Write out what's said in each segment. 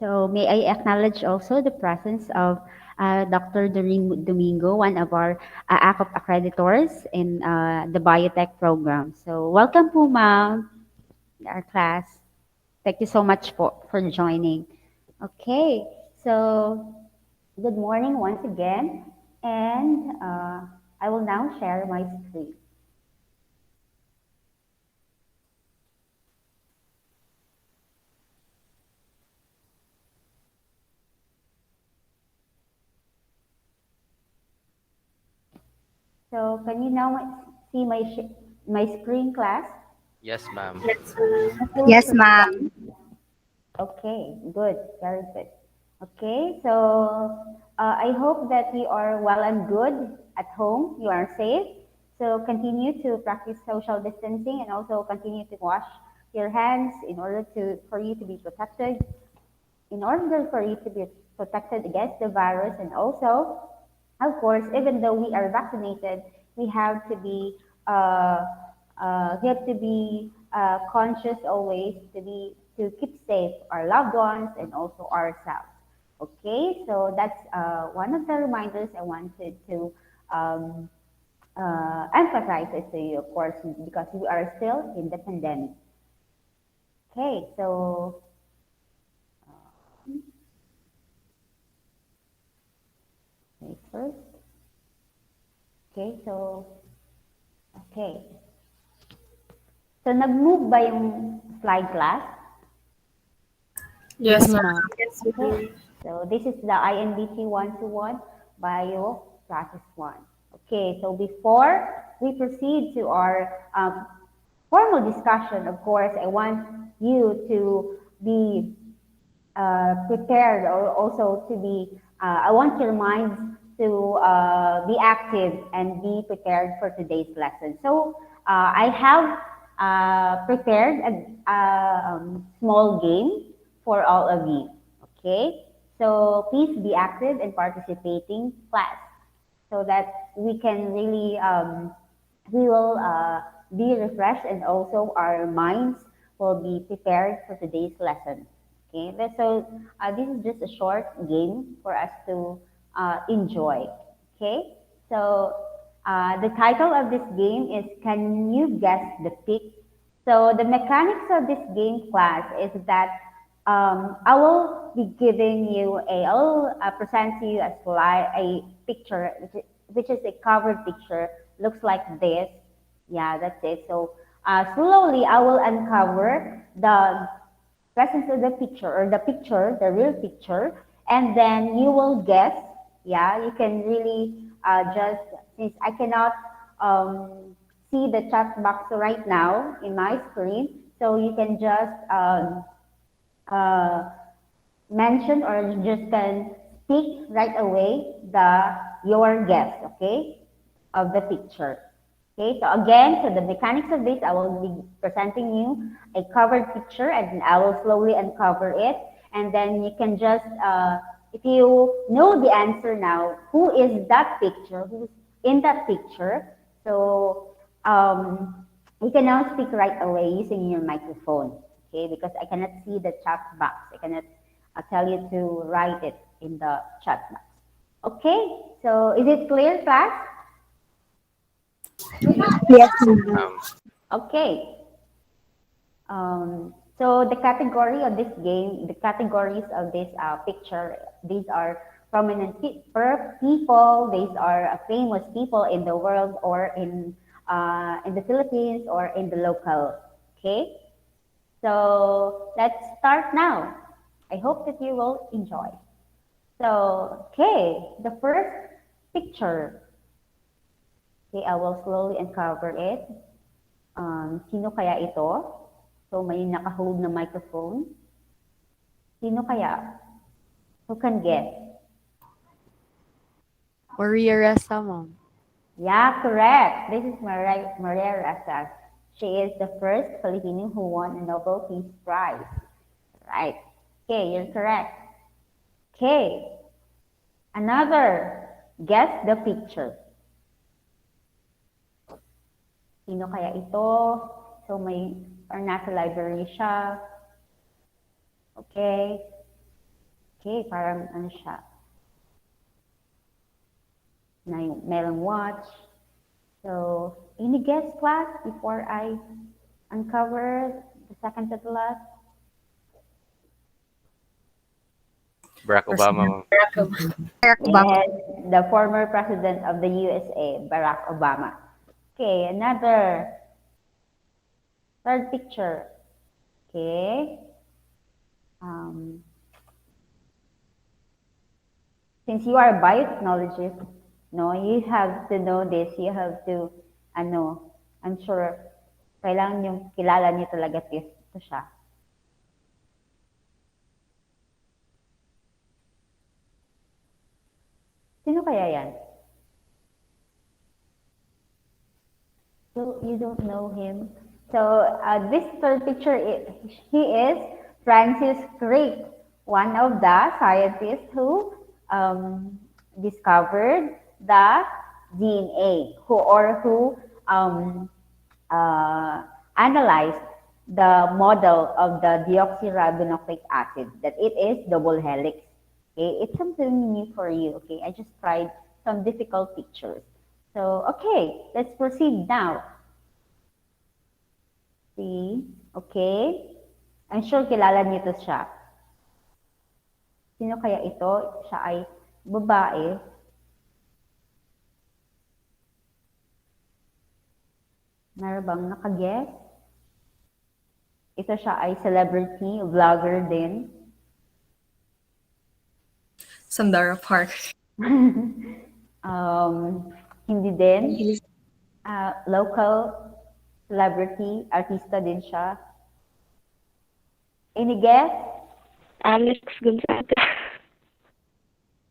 So may I acknowledge also the presence of Dr. Domingo, one of our ACOP accreditors in the biotech program. So welcome po, ma'am, in our class. Thank you so much for joining. Okay, so good morning once again, and I will now share my screen. So can you now see my screen, class? Yes, ma'am. Full Yes, screen. ma'am. Okay, good, very good. Okay, so I hope that you are well and good at home. You are safe. So continue to practice social distancing and also continue to wash your hands in order to for you to be protected. In order for you to be protected against the virus, and also, of course, even though we are vaccinated, we have to be conscious always to keep safe our loved ones and also ourselves. Okay, so that's one of the reminders I wanted to um, emphasize it to you, of course, because we are still in the pandemic. Okay, so okay, first, okay, so okay. So nag-move ba yung slide class? Yes, Yes, ma'am. ma'am. Okay. So this is the InBt121 Bio Process 1. Okay, so before we proceed to our formal discussion, of course, I want you to be prepared or also to be, I want your minds to be active and be prepared for today's lesson. So I have prepared a small game for all of you. Okay, so please be active and participating class so that we can really we will be refreshed and also our minds will be prepared for today's lesson. Okay, so this is just a short game for us to enjoy. Okay, so the title of this game is Can You Guess the Pick? So the mechanics of this game class is that I will be giving you I'll present to you a picture, which is a covered picture, looks like this. Yeah, that's it. So slowly I will uncover the presence of the picture or the picture, the real picture, and then you will guess. Yeah, you can really just, since I cannot see the chat box right now in my screen, so you can just uh, mention or just can speak right away your guess, okay, of the picture. Okay, so again, so the mechanics of this, I will be presenting you a covered picture and I will slowly uncover it. And then you can just, if you know the answer now, who is that picture, who's in that picture, so you can now speak right away using your microphone, okay, because I cannot see the chat box. I cannot tell you to write it in the chat box. Okay, so is it clear, class? Yes, ma'am. Okay. So the category of this game, the categories of this picture, these are prominent people. These are famous people in the world or in the Philippines or in the local. Okay. So let's start now. I hope that you will enjoy. So okay, the first picture. Okay, I will slowly uncover it. Sino kaya ito? So may naka-hold na microphone. Sino kaya? Who can guess? Maria Ressa, ma'am. Yeah, correct. This is Maria Ressas. She is the first Filipino who won a Nobel Peace Prize. Right. Okay, you're correct. Okay. Another. Guess the picture. Sino kaya ito? So may, or nasa library siya. Okay. Okay, parang ano siya, na yung melon watch. So, any guess, class, before I uncover the second to the last? Barack Obama, President ma'am. Barack Obama. Yes, the former president of the USA, Barack Obama. Okay, another third picture. Okay. Um, since you are a biotechnologist, no, you have to know this. You have to, ano, I'm sure, kailangan yung kilala niyo talaga ito siya. Sino kaya yan? So you don't know him. So this third picture, he is Francis Crick, one of the scientists who discovered the DNA, who uh, analyzed the model of the deoxyribonucleic acid, that it is double helix. Okay, it's something new for you. Okay, I just tried some difficult pictures. So, okay, let's proceed now. See, okay? I'm sure kilala niyo to siya. Sino kaya ito? Siya ay babae. Meron bang nakaguess? Ito siya ay celebrity, vlogger din. Sandara Park. Hindi din. Local celebrity, artista din siya. Any guess? Alex Gonzaga.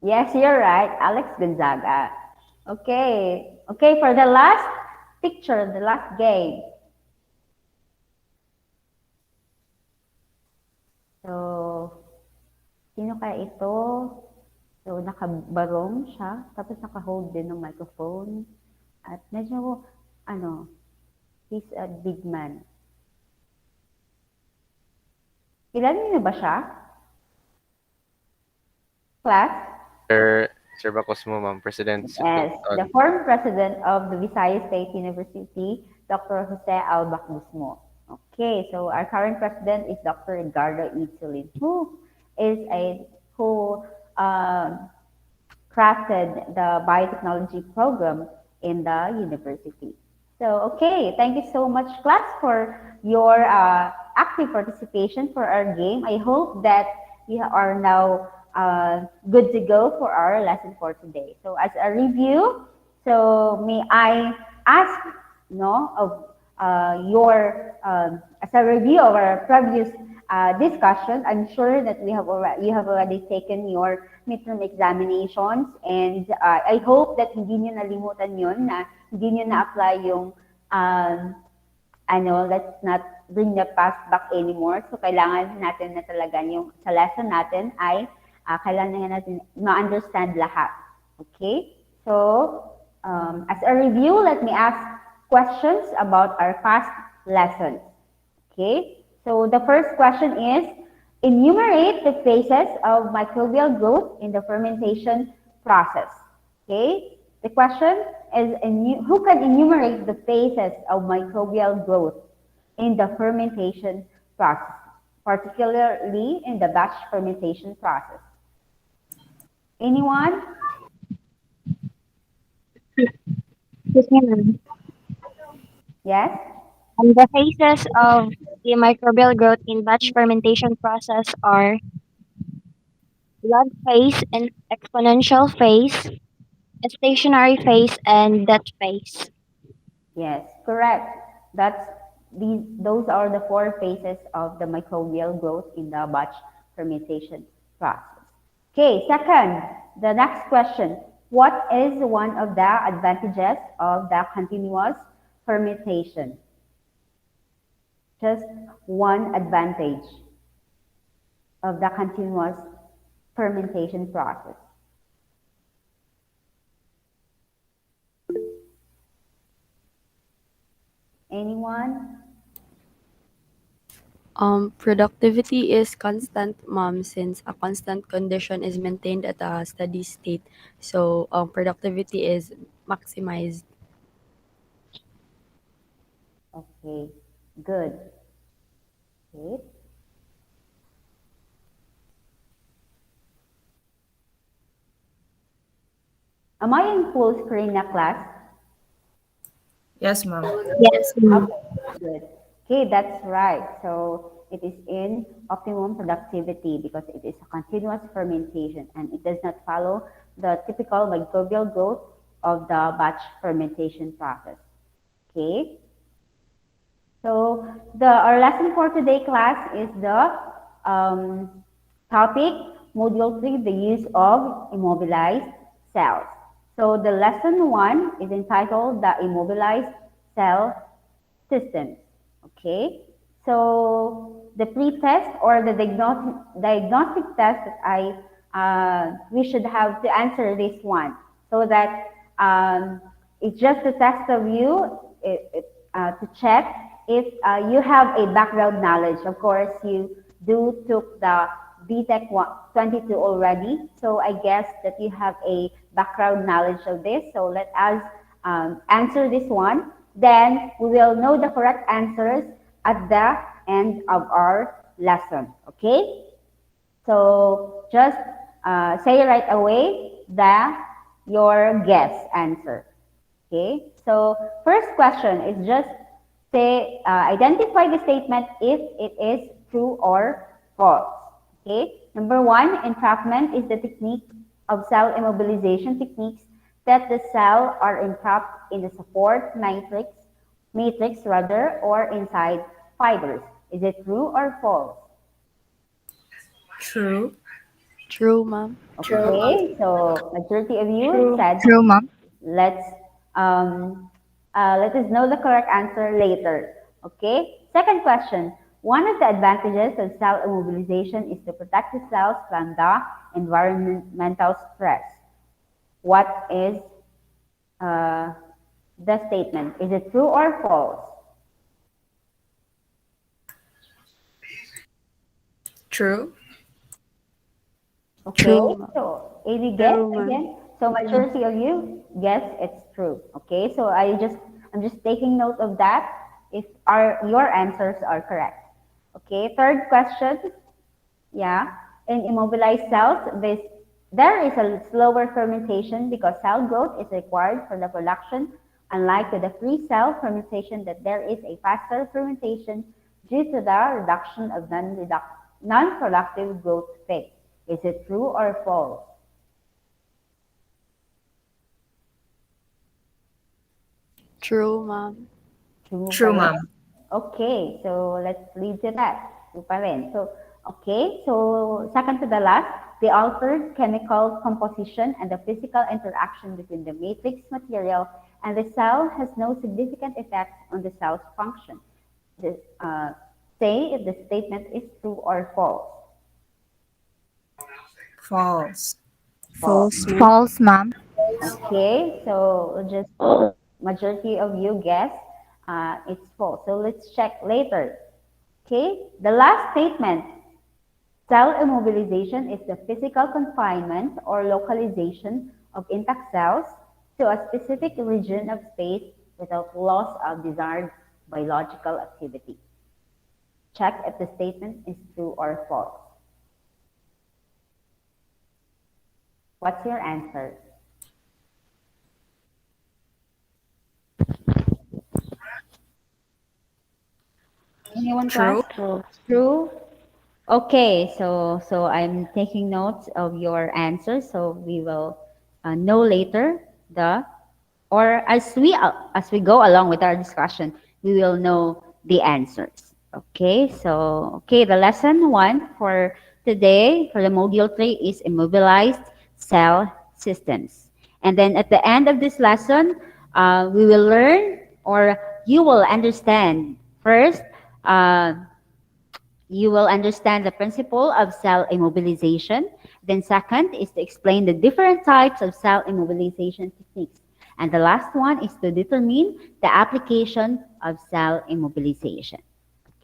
Yes, you're right. Alex Gonzaga. Okay. Okay, for the last picture, the last game. So, sino kaya ito? So, nakabarong siya, tapos naka-hold din ng microphone. At medyo, he's a big man. Kilala niyo ba siya? Class? Sir Bacosmo, ma'am. President Yes, the former president of the Visayas State University, Dr. Jose Albac Guzmo. Okay, so our current president is Dr. Edgardo Itzulin, who crafted the biotechnology program in the university. So, okay, thank you so much, class, for your active participation for our game. I hope that you are now good to go for our lesson for today. So, as a review, so may I ask, of as a review of our previous discussion, I'm sure that you have already taken your midterm examinations, and I hope that hindi nyo nalimutan yun, na hindi nyo na-apply yung let's not bring the past back anymore. So, kailangan natin na talaga yung sa lesson natin ay kailangan natin ma-understand lahat. Okay? So, as a review, let me ask questions about our past lessons. Okay? So, the first question is, enumerate the phases of microbial growth in the fermentation process. Okay? The question is, who can enumerate the phases of microbial growth in the fermentation process, particularly in the batch fermentation process? Anyone? Excuse me, ma'am. Yes? The phases of the microbial growth in batch fermentation process are log phase and exponential phase, stationary phase, and death phase. Yes, correct. Those are the four phases of the microbial growth in the batch fermentation process. Okay, second, the next question. What is one of the advantages of the continuous fermentation? Just one advantage of the continuous fermentation process. Anyone? Productivity is constant, mom, since a constant condition is maintained at a steady state. So, productivity is maximized. Okay, good. Okay. Am I in full screen na class? Yes, ma'am. Yes, ma'am. Okay, good. Okay, that's right. So it is in optimum productivity because it is a continuous fermentation and it does not follow the typical microbial growth of the batch fermentation process. Okay, so our lesson for today class is the topic module 3, the use of immobilized cells. So the lesson 1 is entitled the immobilized cell systems. Okay, so the pre-test or the diagnostic test that we should have to answer this one, so that it's just a test of you to check if you have a background knowledge. Of course, you do took the BTEC 22 already, so I guess that you have a background knowledge of this. So let us answer this one. Then we will know the correct answers at the end of our lesson. Okay? So just say right away your guess answer. Okay? So first question is just say identify the statement if it is true or false. Okay? Number one, entrapment is the technique of cell immobilization techniques that the cell are entrapped in the support matrix rather, or inside fibers. Is it true or false? True. True, ma'am. Okay, so majority of you said True, ma'am. let's let us know the correct answer later. Okay. Second question. One of the advantages of cell immobilization is to protect the cells from the environmental stress. What is uh, the statement? Is it true or false? True. Okay, True, ma'am. so AD guess True, ma'am. again. So majority of you guess it's true. Okay, so I'm just taking note of that if your answers are correct. Okay, third question. Yeah, in immobilized cells, there is a slower fermentation because cell growth is required for the production, unlike with the free cell fermentation that there is a faster fermentation due to the reduction of non-productive growth phase. Is it true or false? True, ma'am. True pa True, rin? ma'am. Okay, so let's lead to that. True pa rin. So, okay, so second to the last, the altered chemical composition and the physical interaction between the matrix material and the cell has no significant effect on the cell's function. This, say if the statement is true or false. False. False. False, ma'am. False, ma'am. Okay, so just majority of you guess it's false. So let's check later. Okay, the last statement, cell immobilization is the physical confinement or localization of intact cells to a specific region of space without loss of desired biological activity. Check if the statement is true or false. What's your answer? Anyone class? True. True. Okay, so I'm taking notes of your answers, so we will know later the or as we go along with our discussion, we will know the answers. Okay, so okay, the lesson one for today for the module 3 is immobilized cell systems, and then at the end of this lesson, we will learn or you will understand first. You will understand the principle of cell immobilization. Then second is to explain the different types of cell immobilization techniques. And the last one is to determine the application of cell immobilization.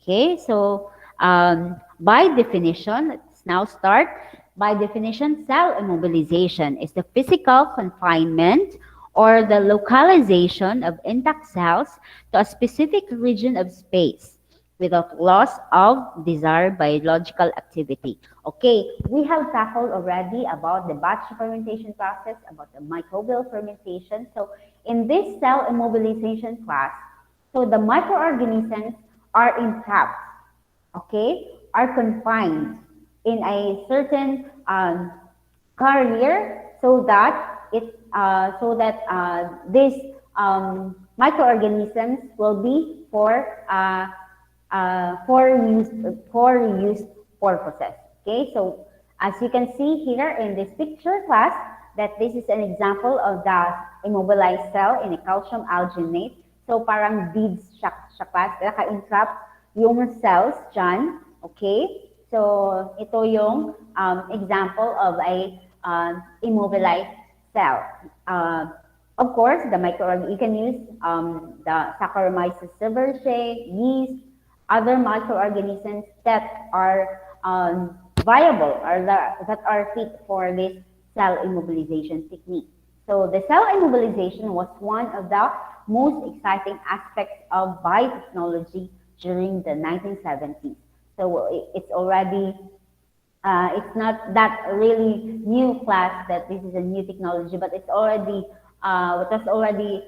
Okay, so By definition, let's now start. By definition, cell immobilization is the physical confinement or the localization of intact cells to a specific region of space without loss of desired biological activity. Okay, we have tackled already about the batch fermentation process, about the microbial fermentation. So in this cell immobilization class, so the microorganisms are entrapped, okay, are confined in a certain carrier so that these microorganisms will be for use purposes. Okay, so as you can see here in this picture class, that this is an example of the immobilized cell in a calcium alginate. So parang beads siya class, naka-entrap yung cells dyan. Okay, so ito yung example of a immobilized cell. Of course, the microorganism, you can use the Saccharomyces cerevisiae, yeast, other microorganisms that are viable or that are fit for this cell immobilization technique. So the cell immobilization was one of the most exciting aspects of biotechnology during the 1970s. So it's already it's not that really new class that this is a new technology, but it's already it has already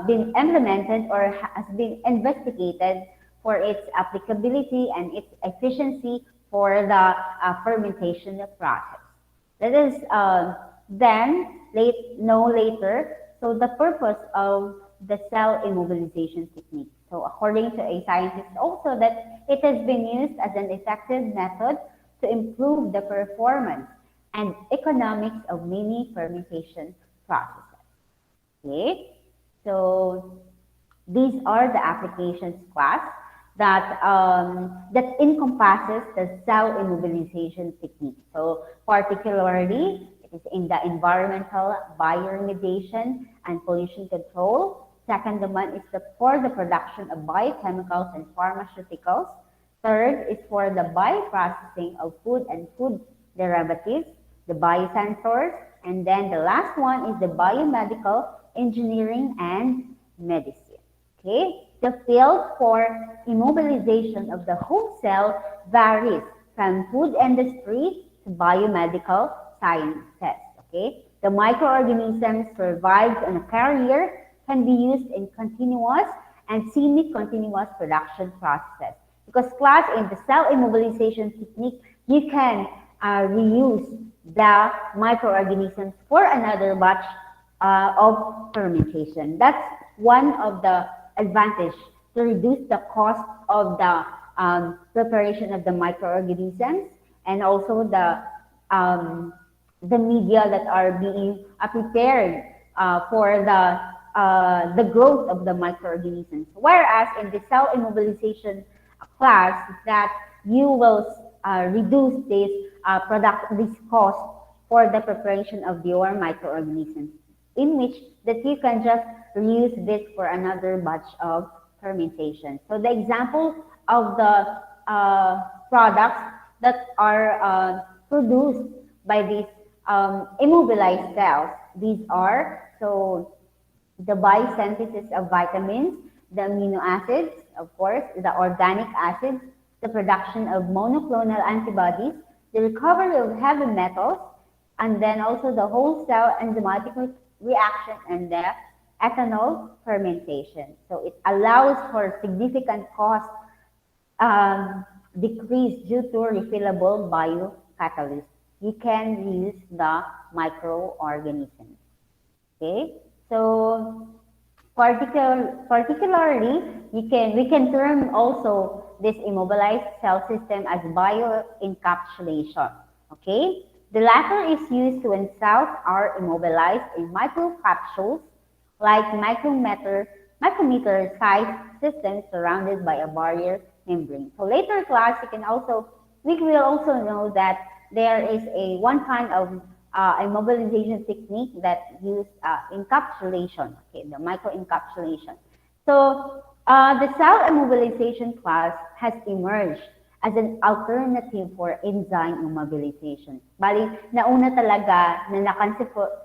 been implemented or has been investigated for its applicability and its efficiency for the fermentation process. Let us know later, so the purpose of the cell immobilization technique. So according to a scientist also that it has been used as an effective method to improve the performance and economics of many fermentation processes. Okay, so these are the applications class that encompasses the cell immobilization technique. So particularly, it is in the environmental bioremediation and pollution control. Second one is for the production of biochemicals and pharmaceuticals. Third is for the bioprocessing of food and food derivatives, the biosensors, and then the last one is the biomedical engineering and medicine. Okay, the field for immobilization of the whole cell varies from food industry to biomedical sciences. Okay, the microorganisms survived on a carrier can be used in continuous and semi-continuous production processes. Because class in the cell immobilization technique, you can reuse the microorganisms for another batch of fermentation. That's one of the advantage to reduce the cost of the preparation of the microorganisms and also the media that are being prepared for the growth of the microorganisms. Whereas in the cell immobilization class, that you will reduce this cost for the preparation of your microorganisms, in which that you can just reuse this for another batch of fermentation. So the example of the products that are produced by these immobilized cells, these are the biosynthesis of vitamins, the amino acids, of course, the organic acids, the production of monoclonal antibodies, the recovery of heavy metals, and then also the whole cell enzymatic reaction and the ethanol fermentation. So it allows for significant cost decrease due to refillable biocatalysts. You can reuse the microorganisms. Okay, so particularly we can term also this immobilized cell system as bioencapsulation. Okay, the latter is used when cells are immobilized in microcapsules like micrometer sized systems surrounded by a barrier membrane. So later class we will also know that there is one kind of immobilization technique that use encapsulation, okay, the microencapsulation. So the cell immobilization class has emerged as an alternative for enzyme immobilization. Bali, nauna talaga na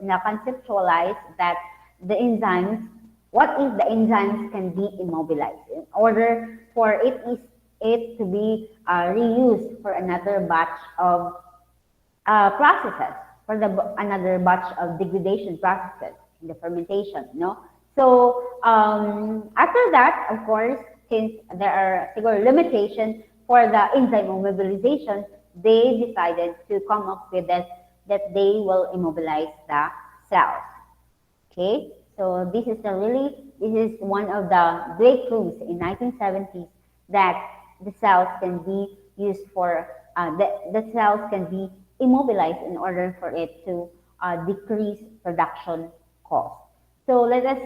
na-conceptualize that the enzymes, what if the enzymes can be immobilized in order for it to be reused for another batch of processes, for another batch of degradation processes in the fermentation, no? So after that, of course, since there are siguro limitations for the enzyme immobilization, they decided to come up with that they will immobilize the cells. Okay, so this is one of the breakthroughs in 1970s that the cells can be used for the cells can be immobilized in order for it to decrease production cost. So let us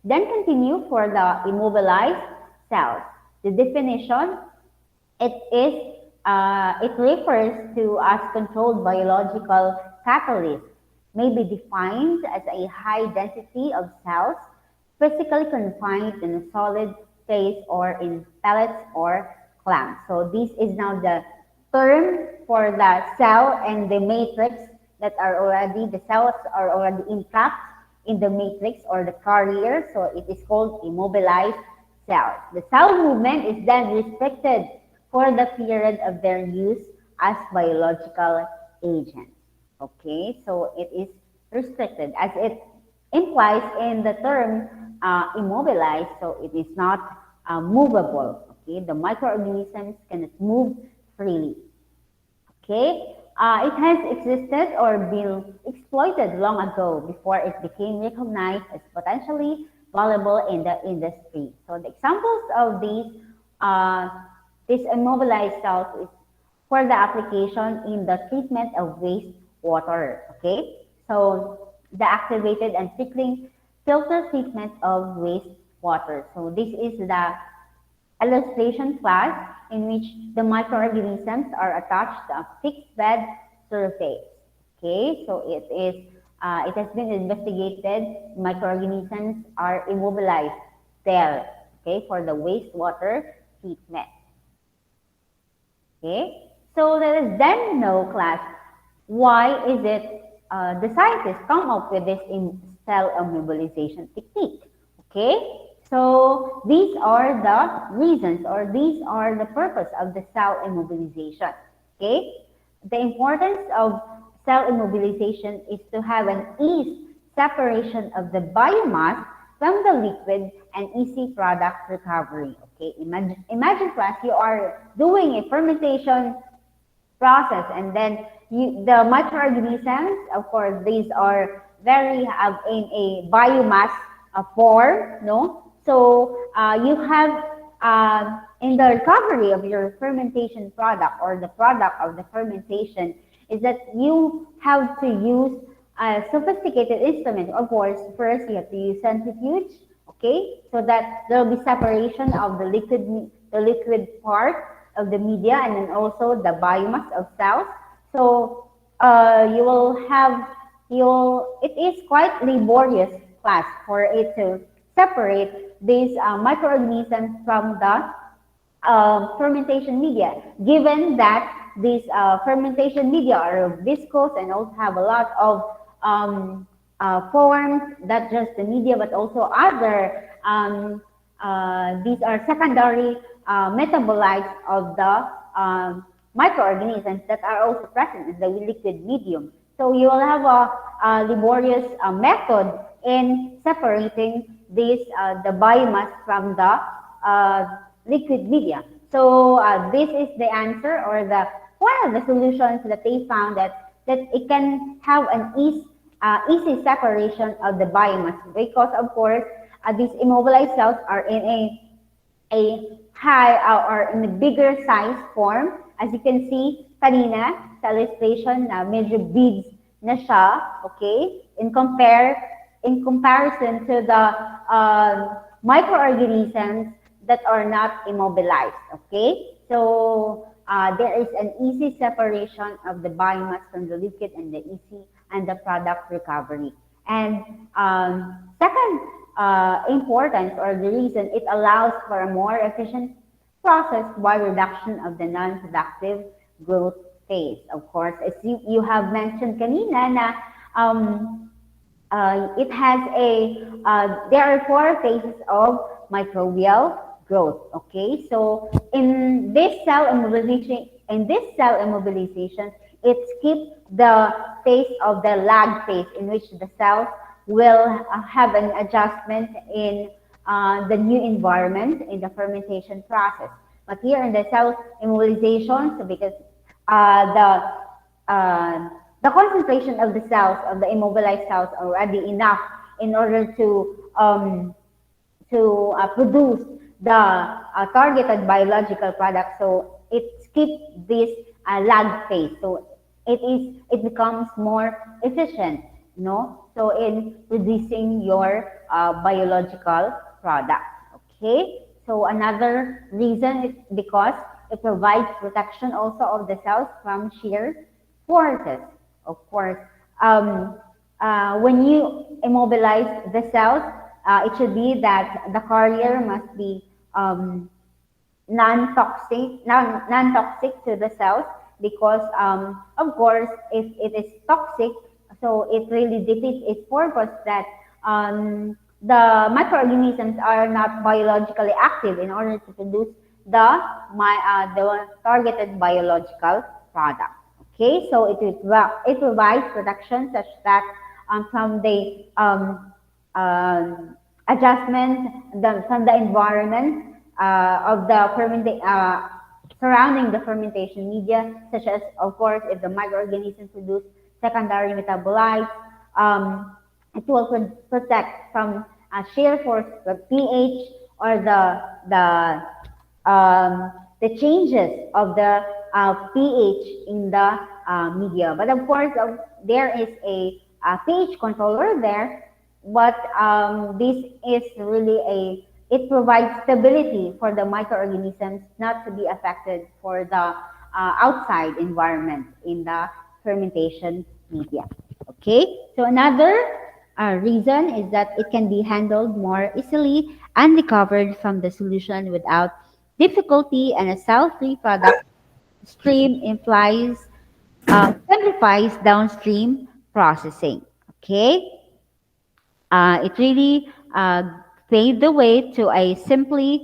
then continue for the immobilized cells. The definition, it refers to as controlled biological catalyst, may be defined as a high density of cells physically confined in a solid phase or in pellets or clamps. So this is now the term for the cell and the matrix that are already, the cells are already intact in the matrix or the carrier. So it is called immobilized cells. The cell movement is then restricted for the period of their use as biological agents. Okay, so it is restricted as it implies in the term immobilized, so it is not movable. Okay, the microorganisms cannot move freely. Okay, it has existed or been exploited long ago before it became recognized as potentially valuable in the industry. So the examples of these immobilized cells is for the application in the treatment of wastewater. Okay, so the activated and trickling filter treatment of wastewater. So this is the illustration class in which the microorganisms are attached to a fixed bed surface. Okay, so it has been investigated microorganisms are immobilized there. Okay, for the wastewater treatment. Okay, so let us then know, class, why is it the scientists come up with this in cell immobilization technique? Okay, so these are the reasons or these are the purpose of the cell immobilization. Okay, the importance of cell immobilization is to have an ease separation of the biomass from the liquid and easy product recovery. Okay, imagine class, you are doing a fermentation process and then the microorganisms, of course, these are very in a biomass form, no? So you have in the recovery of your fermentation product or the product of the fermentation is that you have to use a sophisticated instrument. Of course, first you have to use centrifuge, okay, so that there will be separation of the liquid part of the media and then also the biomass of cells. So you will have it is quite laborious class for it to separate these microorganisms from the fermentation media, given that these fermentation media are viscose and also have a lot of forms, not just the media but also other these are secondary metabolites of the microorganisms that are also present in the liquid medium. So you will have a laborious method in separating the biomass from the liquid media. So this is the answer or one of the solutions that they found that it can have an easy separation of the biomass because of course these immobilized cells are in a high or in a bigger size form. As you can see kanina sa illustration na medyo beads na siya, okay? In comparison to the microorganisms that are not immobilized, okay? So there is an easy separation of the biomass from the liquid and the product recovery. And second importance or the reason it allows for a more efficient processed by reduction of the non-productive growth phase. Of course, as you have mentioned kanina na it has there are four phases of microbial growth. Okay, so in this cell immobilization, it skips the phase of the lag phase in which the cells will have an adjustment in the new environment in the fermentation process. But here in the cell immobilization, so because uh, the the concentration of the cells, of the immobilized cells, are already enough in order to produce the targeted biological product. So it skips this lag phase. So it becomes more efficient, no? So in producing your biological product. Okay. So another reason is because it provides protection also of the cells from shear forces. Of course, when you immobilize the cells, it should be that the carrier must be non-toxic to the cells because, of course, if it is toxic, so it really defeats its purpose that the microorganisms are not biologically active in order to produce the targeted biological product. Okay, so it provides protection such that from the adjustment from the environment of the surrounding the fermentation media, such as, of course, if the microorganisms produce secondary metabolites, it will protect from shear force, the pH, or the changes of the pH in the media. But of course, there is a pH controller there, but this is really it provides stability for the microorganisms not to be affected for the outside environment in the fermentation media. Okay, so another reason is that it can be handled more easily and recovered from the solution without difficulty, and a cell-free product stream simplifies downstream processing. Okay, it really paved the way to a simpler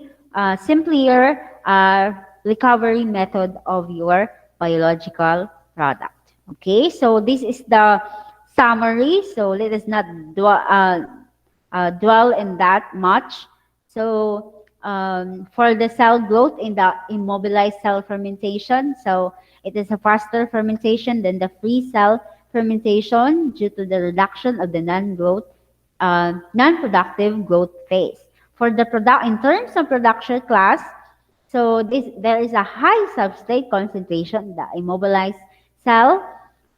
recovery method of your biological product. Okay, so this is the summary. So let us not dwell in that much. So for the cell growth in the immobilized cell fermentation, so it is a faster fermentation than the free cell fermentation due to the reduction of the non-productive growth phase. For the product, in terms of production class, so there is a high substrate concentration in the immobilized cell,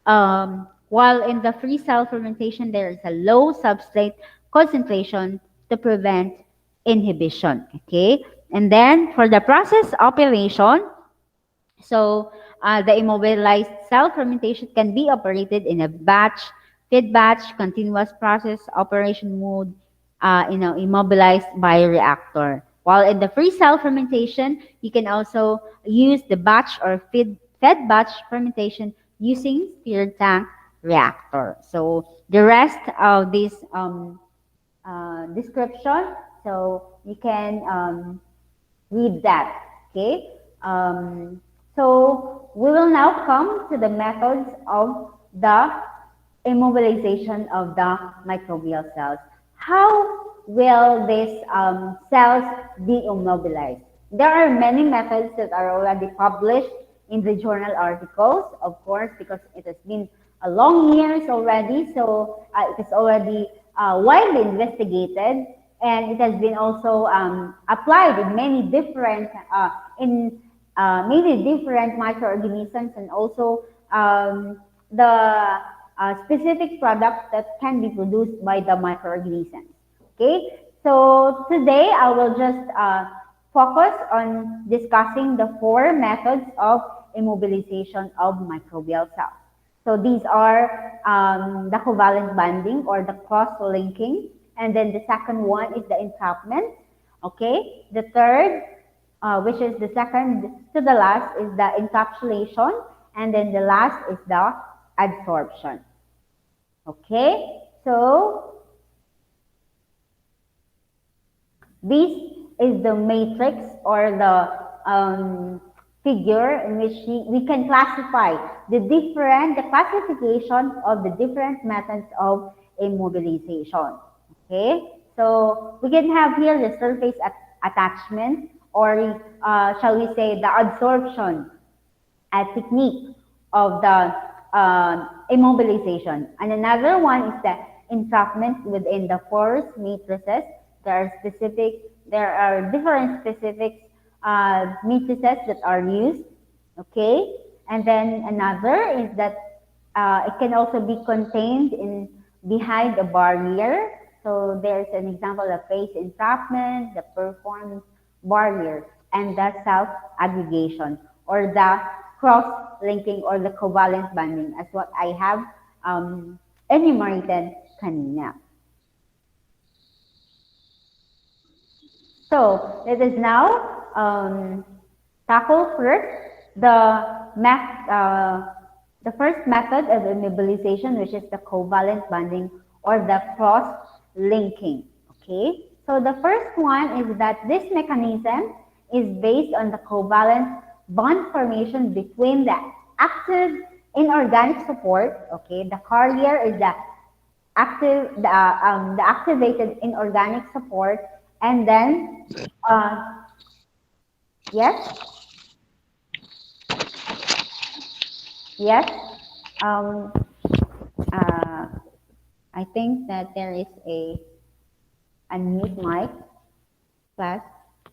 while in the free cell fermentation there is a low substrate concentration to prevent inhibition. Okay, and then for the process operation, so the immobilized cell fermentation can be operated in a feed batch, continuous process operation mode, immobilized bioreactor. While in the free cell fermentation, you can also use the batch or fed batch fermentation using stirred tank reactor. So the rest of this description, so you can read that. Okay. So we will now come to the methods of the immobilization of the microbial cells. How will these cells be immobilized? There are many methods that are already published in the journal articles, of course, because it has been a long years already, so it is already widely investigated, and it has been also applied in many different microorganisms, and also the specific products that can be produced by the microorganisms. Okay, so today I will just focus on discussing the four methods of immobilization of microbial cells. So these are the covalent bonding or the cross-linking, and then the second one is the entrapment. Okay, the third which is the second to the last is the encapsulation, and then the last is the adsorption. Okay, so this is the matrix or the figure in which we can classify the classification of the different methods of immobilization. Okay, so we can have here the surface attachment, or shall we say the adsorption technique of the immobilization. And another one is the entrapment within the porous matrices. There are different specific matrices that are used. Okay, and then another is that it can also be contained in behind a barrier. So there's an example of phase entrapment, the performance barrier, and the self-aggregation, or the cross-linking or the covalent bonding, as what I have enumerated kanina. So let us now tackle first the first method of immobilization, which is the covalent bonding or the cross-linking. Okay, so the first one is that this mechanism is based on the covalent bond formation between the active inorganic support. Okay, the carrier is the activated inorganic support, and then yes, yes. Um, I think that there is a unmute mic, class.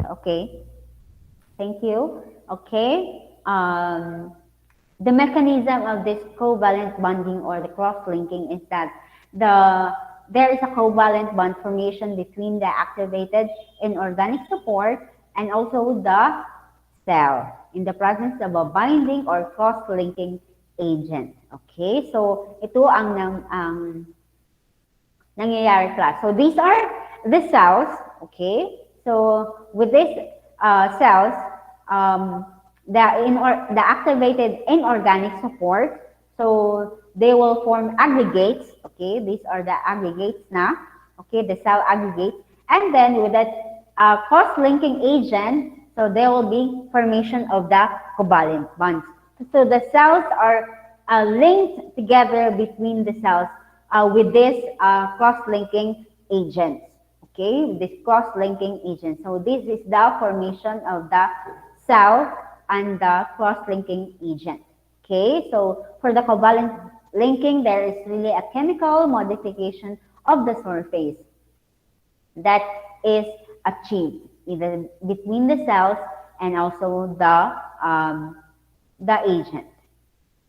Okay, thank you. Okay. The mechanism of this covalent bonding or the cross-linking is that there is a covalent bond formation between the activated inorganic support and also the cell in the presence of a binding or cross-linking agent. Okay, so ito ang nangyayari class. So these are the cells. Okay, so with these cells, the activated inorganic support, so they will form aggregates. Okay, these are the aggregates na. Okay, the cell aggregates, and then with that cross-linking agent, so there will be formation of the covalent bonds. So the cells are linked together between the cells with this cross-linking agents. Okay, this cross-linking agent. So this is the formation of the cell and the cross-linking agent. Okay, so for the covalent linking, there is really a chemical modification of the surface that is achieved either between the cells and also the agent.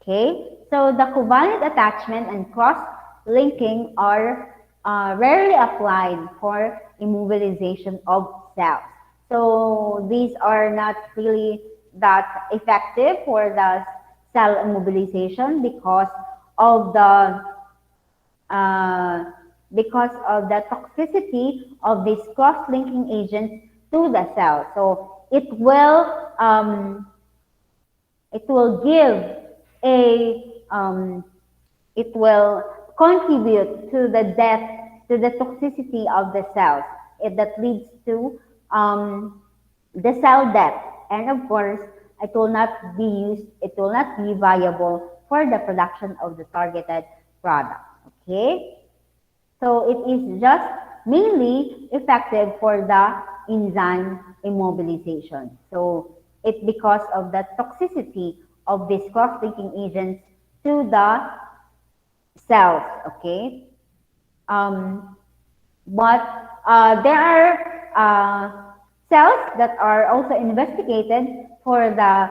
Okay, so the covalent attachment and cross-linking are rarely applied for immobilization of cells. So these are not really that effective for the cell immobilization because of the toxicity of these cross-linking agents to the cell. So it will give it will contribute to the death, to the toxicity of the cells. That leads to the cell death, and of course, it will not be viable for the production of the targeted product. Okay, so it is just mainly effective for the enzyme immobilization. So it's because of the toxicity of these cross-linking agents to the cells. Okay, but there are cells that are also investigated for the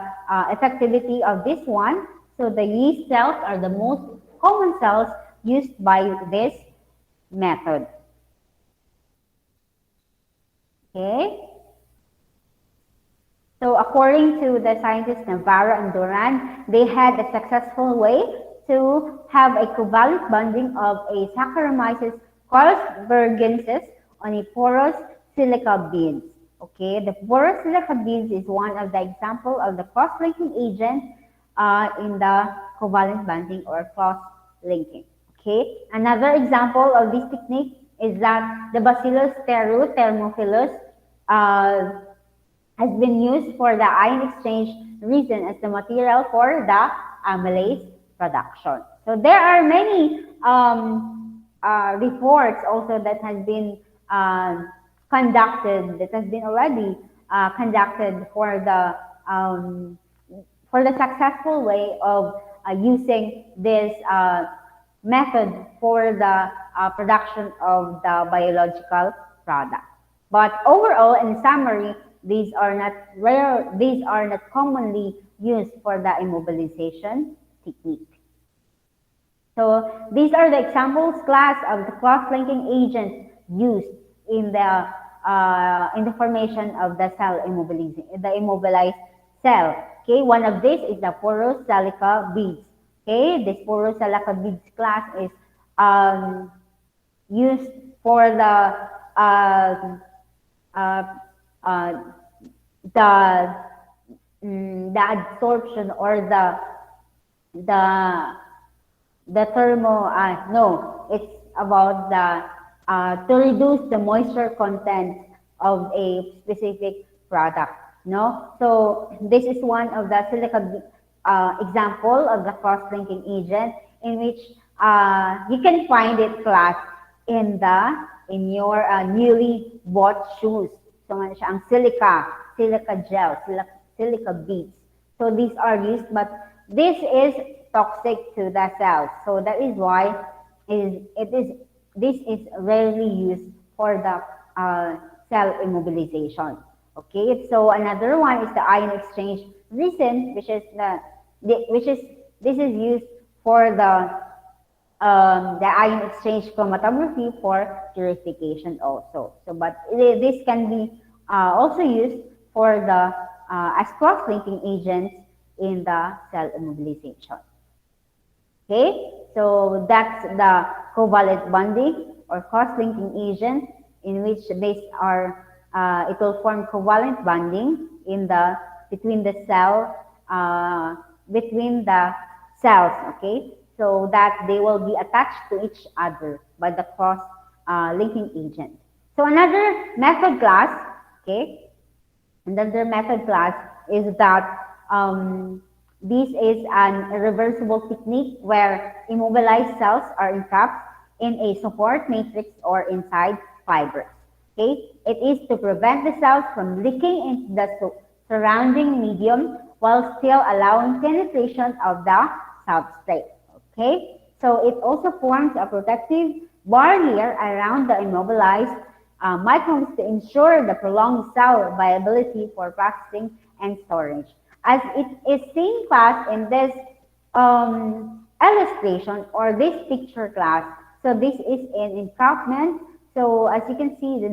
effectivity of this one. So the yeast cells are the most common cells used by this method. Okay. So according to the scientists Navarro and Duran, they had a successful way to have a covalent bonding of a Saccharomyces carlsbergensis on a porous silica beads. Okay, the porous silica beads is one of the example of the cross-linking agent in the covalent bonding or cross-linking. Okay, another example of this technique is that the Bacillus thermophilus uh, has been used for the ion exchange resin as the material for the amylase production. So there are many reports also that has been conducted, that has been already conducted for the successful way of using this method for the production of the biological product. But overall, in summary, these are not rare, these are not commonly used for the immobilization technique. So these are the examples class of the cross-linking agents used in the formation of the cell the immobilized cell. Okay, one of these is the porous silica beads. Okay, this porous silica beads class is used for uh, uh, the the absorption or the no, it's about the to reduce the moisture content of a specific product. No, so this is one of the silica example of the cross-linking agent in which you can find it class in your newly bought shoes. So man siya ang silica gel, silica beads. So these are used, but this is toxic to the cells. So that is why this is rarely used for the cell immobilization. Okay, so another one is the ion exchange resin, which is this is used for the ion exchange chromatography for purification also. So, but this can be also used for the as cross-linking agents in the cell immobilization. Okay, so that's the covalent bonding or cross-linking agent in which these are it will form covalent bonding in the between the cell between the cells. Okay, so that they will be attached to each other by the cross linking agent. So another method class, okay, another method class is that this is an irreversible technique where immobilized cells are entrapped in a support matrix or inside fibers. Okay, it is to prevent the cells from leaking into the surrounding medium while still allowing penetration of the substrate. Okay, so it also forms a protective barrier around the immobilized microbes to ensure the prolonged cell viability for processing and storage. As it is seen class in this illustration or this picture class, so this is an entrapment. So as you can see, the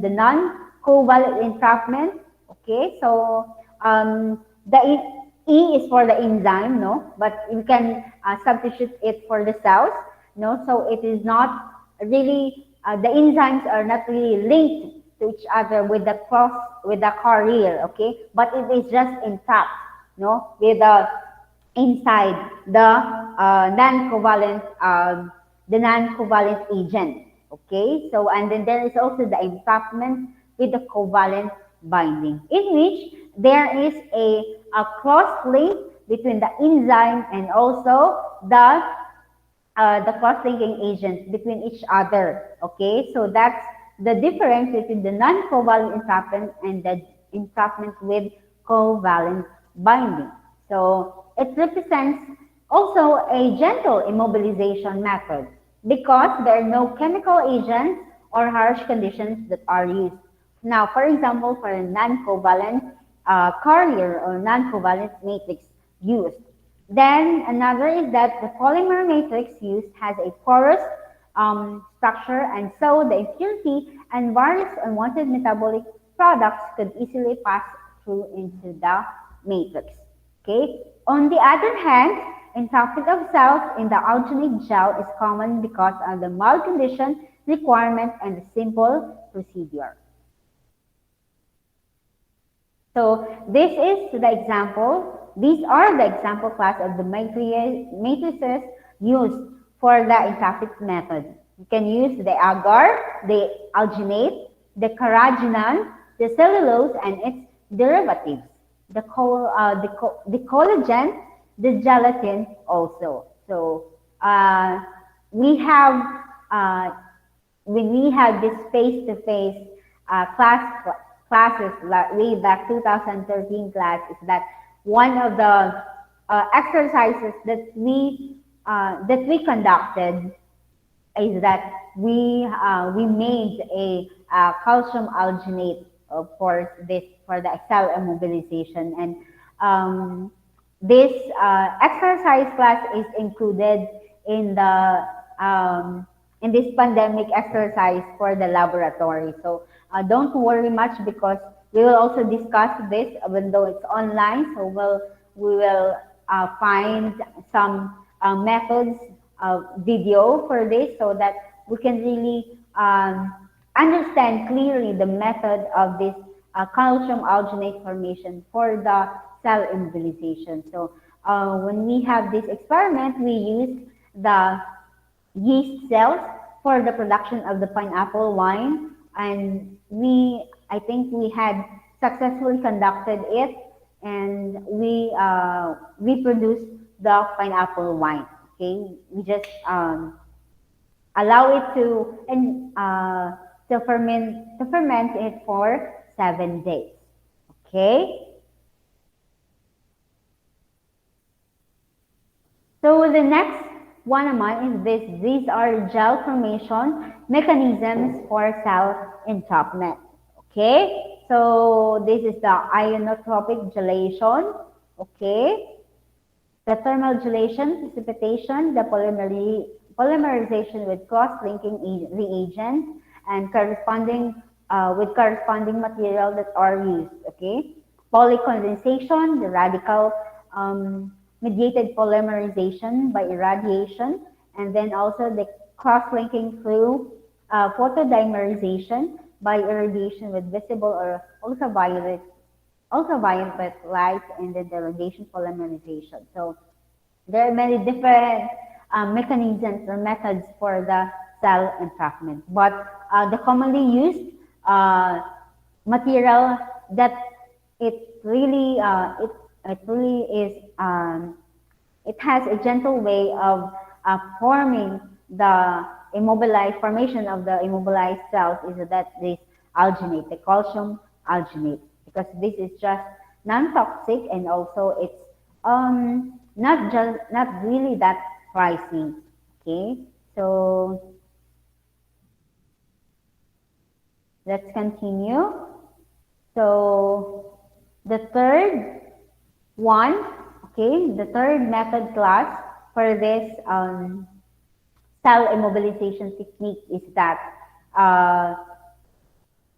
non-covalent entrapment. Okay, so the E is for the enzyme, no, but you can substitute it for the cells, no. So it is not really the enzymes are not really linked to each other with the carrier, okay, but it is just entrapped, no, with the inside the non-covalent agent. Okay, so and then there is also the entrapment with the covalent binding, in which there is a cross link between the enzyme and also the cross-linking agents between each other. Okay, so that's the difference between the non-covalent entrapment and the entrapment with covalent binding. So it represents also a gentle immobilization method because there are no chemical agents or harsh conditions that are used. Now, for example, for a non-covalent carrier or non-covalent matrix used. Then another is that the polymer matrix used has a porous structure, and so the impurity and various unwanted metabolic products could easily pass through into the matrix. Okay. On the other hand, entrapment of cells in the alginate gel is common because of the mild condition requirement and the simple procedure. So this is the example. These are the example class of the matrices used for the entropic method. You can use the agar, the alginate, the carrageenan, the cellulose, and its derivatives, the collagen, the gelatin also. So we have when we had this face-to-face classes way back 2013 class, is that one of the exercises that we conducted is that we made a calcium alginate for this for the cell immobilization, and um, this exercise class is included in the in this pandemic exercise for the laboratory. So don't worry much because we will also discuss this even though it's online. So we will find some methods video for this so that we can really understand clearly the method of this calcium alginate formation for the cell immobilization. So when we have this experiment, we use the yeast cells for the production of the pineapple wine, and I think we had successfully conducted it, and we produced the pineapple wine. Okay, we just allow it to ferment it for 7 days. Okay. So the next one of mine is this. These are gel formation mechanisms for cell entrapment. Okay. So this is the ionotropic gelation. Okay. The thermal gelation, precipitation, the polymerization with cross-linking reagents, and corresponding with corresponding material that are used. Okay, polycondensation, the radical mediated polymerization by irradiation, and then also the cross-linking through photodimerization by irradiation with visible or ultraviolet light, and then the radiation polymerization. So there are many different mechanisms or methods for the cell entrapment, but the commonly used material that it really it really is it has a gentle way of forming the formation of the immobilized cells is that this alginate, the calcium alginate, because this is just non-toxic, and also it's not really that pricey. Okay, so let's continue. So the third one, okay, the third method class for this cell immobilization technique is that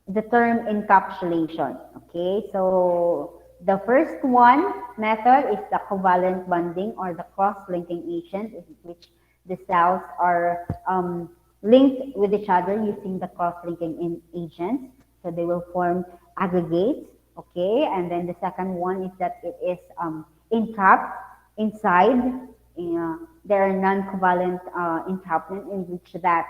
the term encapsulation. Okay, so the first one method is the covalent bonding or the cross-linking agent, in which the cells are linked with each other using the cross-linking agents. So they will form aggregates. Okay, and then the second one is that it is entrapped inside. There are non-covalent entrapment in which that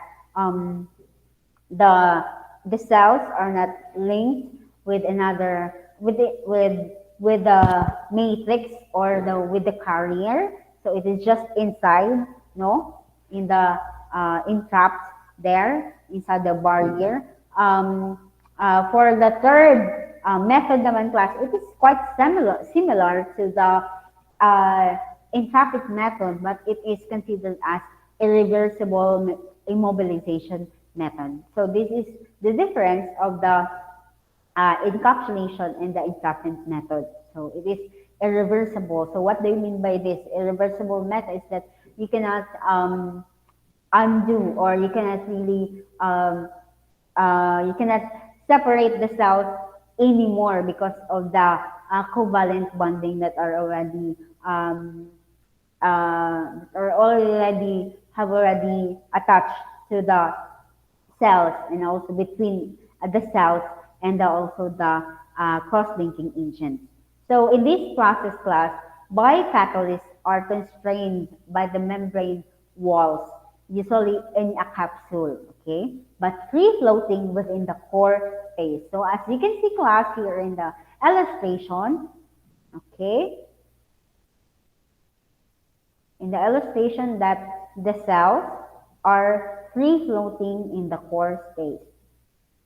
the the cells are not linked with another with the matrix or the with the carrier. So it is just inside, no, in the entrapped there inside the barrier. For the third method naman class, it is quite similar to the entropic method, but it is considered as irreversible immobilization method. So this is the difference of the encapsulation and the entrapment method. So it is irreversible. So what do you mean by this? Irreversible method is that you cannot undo, or you cannot really you cannot separate the cells anymore because of the covalent bonding that are already have already attached to the cells, and also between the cells and also the cross-linking agents. So in this process class, bicatalysts are constrained by the membrane walls, usually in a capsule, okay, but free floating within the core space. So as you can see class here in the illustration, okay, in the illustration that the cells are free floating in the core space.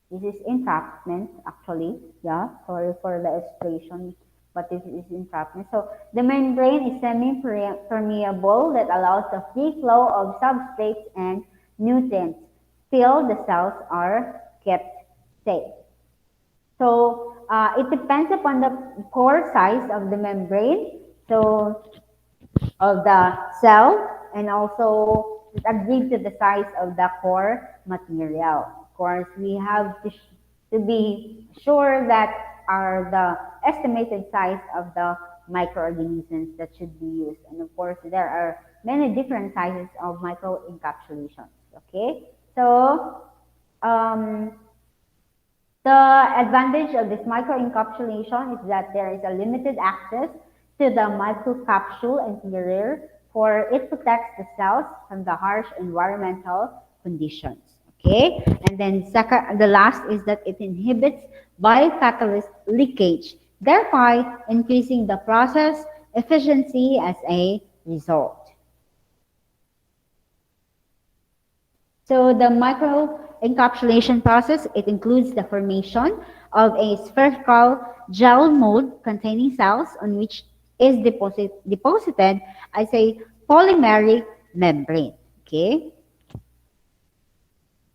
This is entrapment actually. Yeah, sorry for the illustration, but this is entrapment. So the membrane is semi-permeable that allows the free flow of substrates and nutrients. Still, the cells are kept safe. So it depends upon the core size of the membrane. So of the cell and also it agreed to the size of the core material. Of course, we have to be sure that are the estimated size of the microorganisms that should be used. And of course, there are many different sizes of microencapsulations. Okay, so um, the advantage of this microencapsulation is that there is a limited access to the microcapsule interior, for it protects the cells from the harsh environmental conditions. Okay, and then second, the last is that it inhibits biocatalyst leakage, thereby increasing the process efficiency as a result. So the microencapsulation process, it includes the formation of a spherical gel mold containing cells on which is deposited as a polymeric membrane. Okay.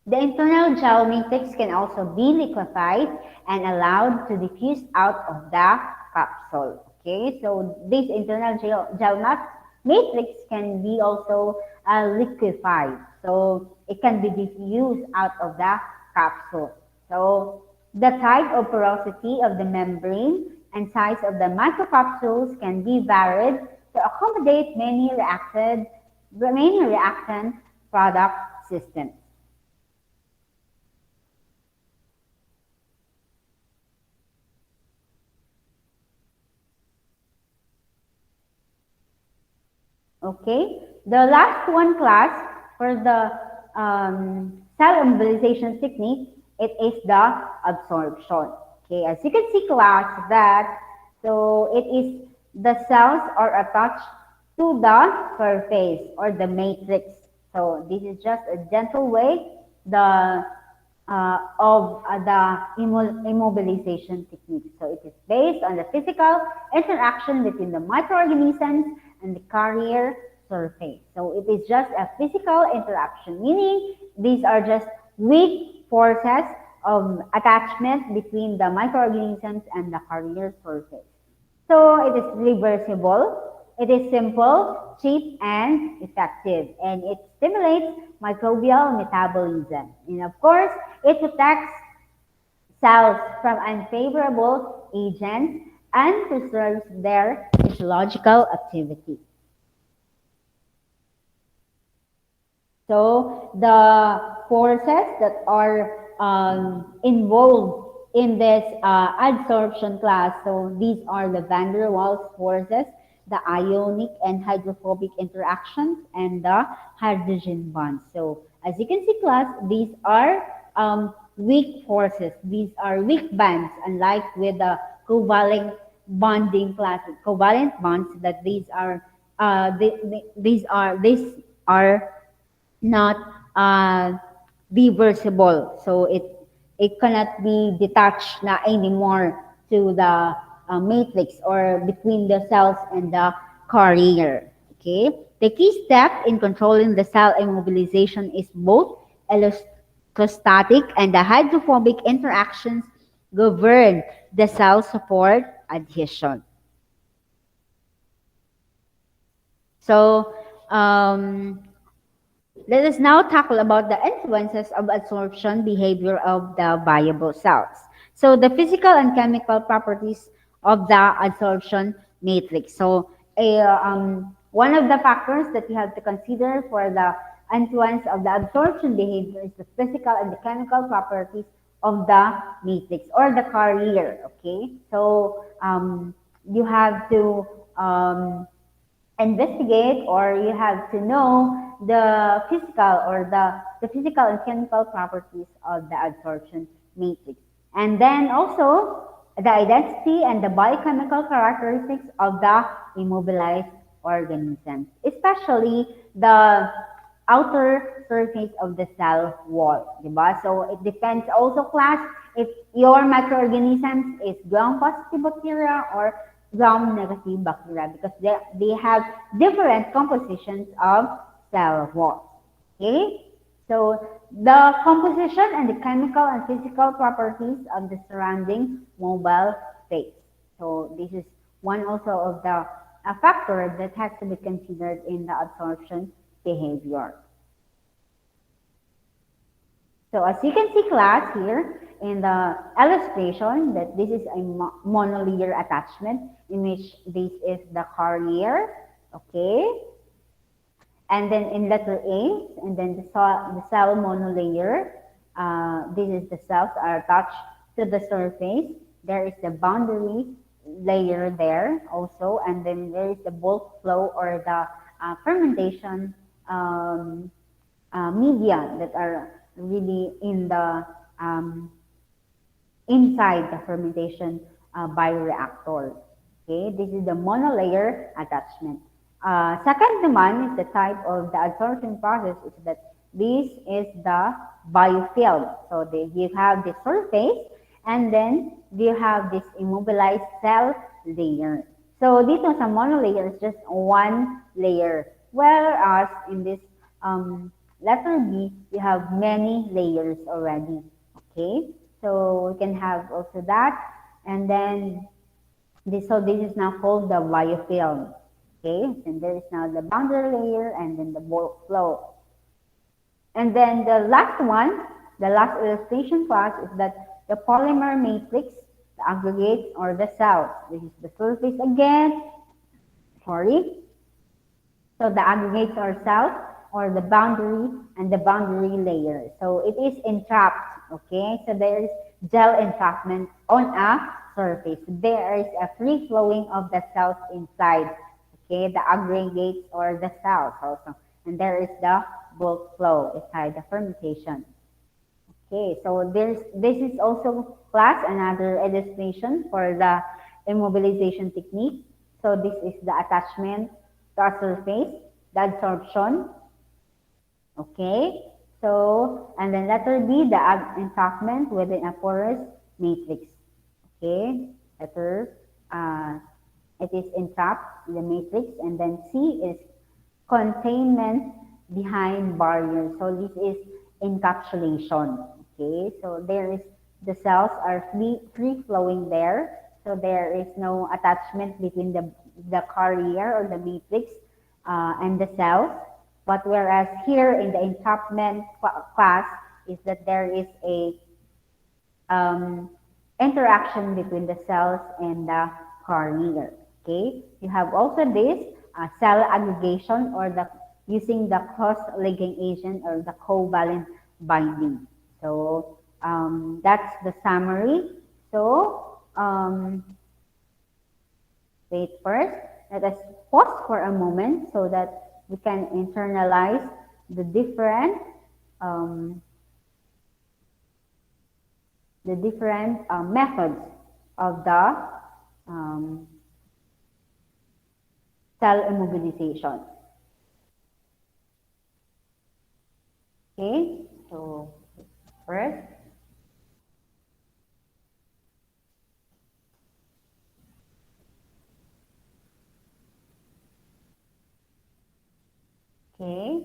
The internal gel matrix can also be liquefied and allowed to diffuse out of the capsule. Okay, so this internal gel matrix can be also liquefied. So it can be diffused out of the capsule. So the type of porosity of the membrane and size of the microcapsules can be varied to accommodate many reactant product systems. Okay, the last one class for the cell immobilization technique, it is the absorption. Okay, as you can see class that, so it is the cells are attached to the surface or the matrix. So this is just a gentle way of the immobilization technique. So it is based on the physical interaction between the microorganisms and the carrier surface. So it is just a physical interaction, meaning these are just weak forces of attachment between the microorganisms and the carrier surface. So it is reversible, it is simple, cheap, and effective, and it stimulates microbial metabolism. And of course, it protects cells from unfavorable agents and preserves their physiological activity. So the forces that are involved in this adsorption class, so these are the van der Waals forces, the ionic and hydrophobic interactions, and the hydrogen bonds. So as you can see class, these are weak forces. These are weak bonds, unlike with the covalent bonding class, covalent bonds that these are not reversible. So it cannot be detached na anymore to the matrix or between the cells and the carrier. Okay. The key step in controlling the cell immobilization is both electrostatic and the hydrophobic interactions govern the cell support adhesion. So let us now tackle about the influences of absorption behavior of the viable cells. So the physical and chemical properties of the absorption matrix. So one of the factors that you have to consider for the influence of the absorption behavior is the physical and the chemical properties of the matrix or the carrier. Okay, so you have to investigate, or you have to know the physical or the physical and chemical properties of the adsorption matrix. And then also the identity and the biochemical characteristics of the immobilized organisms, especially the outer surface of the cell wall, diba? So it depends also, class, if your microorganisms is gram-positive bacteria or gram-negative bacteria, because they have different compositions of cell walls. Okay? So the composition and the chemical and physical properties of the surrounding mobile space. So this is one also of the factor that has to be considered in the absorption behavior. So as you can see, class, here in the illustration, that this is a monolayer attachment in which this is the carrier, okay? And then in letter A, and then the cell monolayer, this is the cells are attached to the surface. There is the boundary layer there also, and then there is the bulk flow or the fermentation media that are really in the inside the fermentation bioreactor. Okay, this is the monolayer attachment. Second naman is the type of the adsorption process is that this is the biofilm. So you have the surface, and then you have this immobilized cell layer. So dito sa monolayer is just one layer, whereas in this letter B, you have many layers already. Okay, so we can have also that, and then so this is now called the biofilm. Okay, and there is now the boundary layer and then the bulk flow. And then the last one, the last illustration class is that the polymer matrix, the aggregates or the cells. This is the surface again. Sorry. So the aggregates are cells or the boundary and the boundary layer. So it is entrapped. Okay, so there is gel entrapment on a surface. There is a free flowing of the cells inside. Okay, the aggregates or the cells also. And there is the bulk flow inside the fermentation. Okay, so this is also, class, another illustration for the immobilization technique. So this is the attachment to a surface, the adsorption. Okay, so and then letter B, the entrapment within a porous matrix. Okay, letter it is entrapped in the matrix, and then C is containment behind barriers. So this is encapsulation. Okay, so there is the cells are free flowing there. So there is no attachment between the carrier or the matrix and the cells. But whereas here in the entrapment class is that there is a interaction between the cells and the carrier. Okay, you have also this cell aggregation or the using the cross-linking agent or the covalent binding. So that's the summary. So wait first. Let us pause for a moment so that we can internalize the different methods of the cell immobilization. Okay, so first, okay,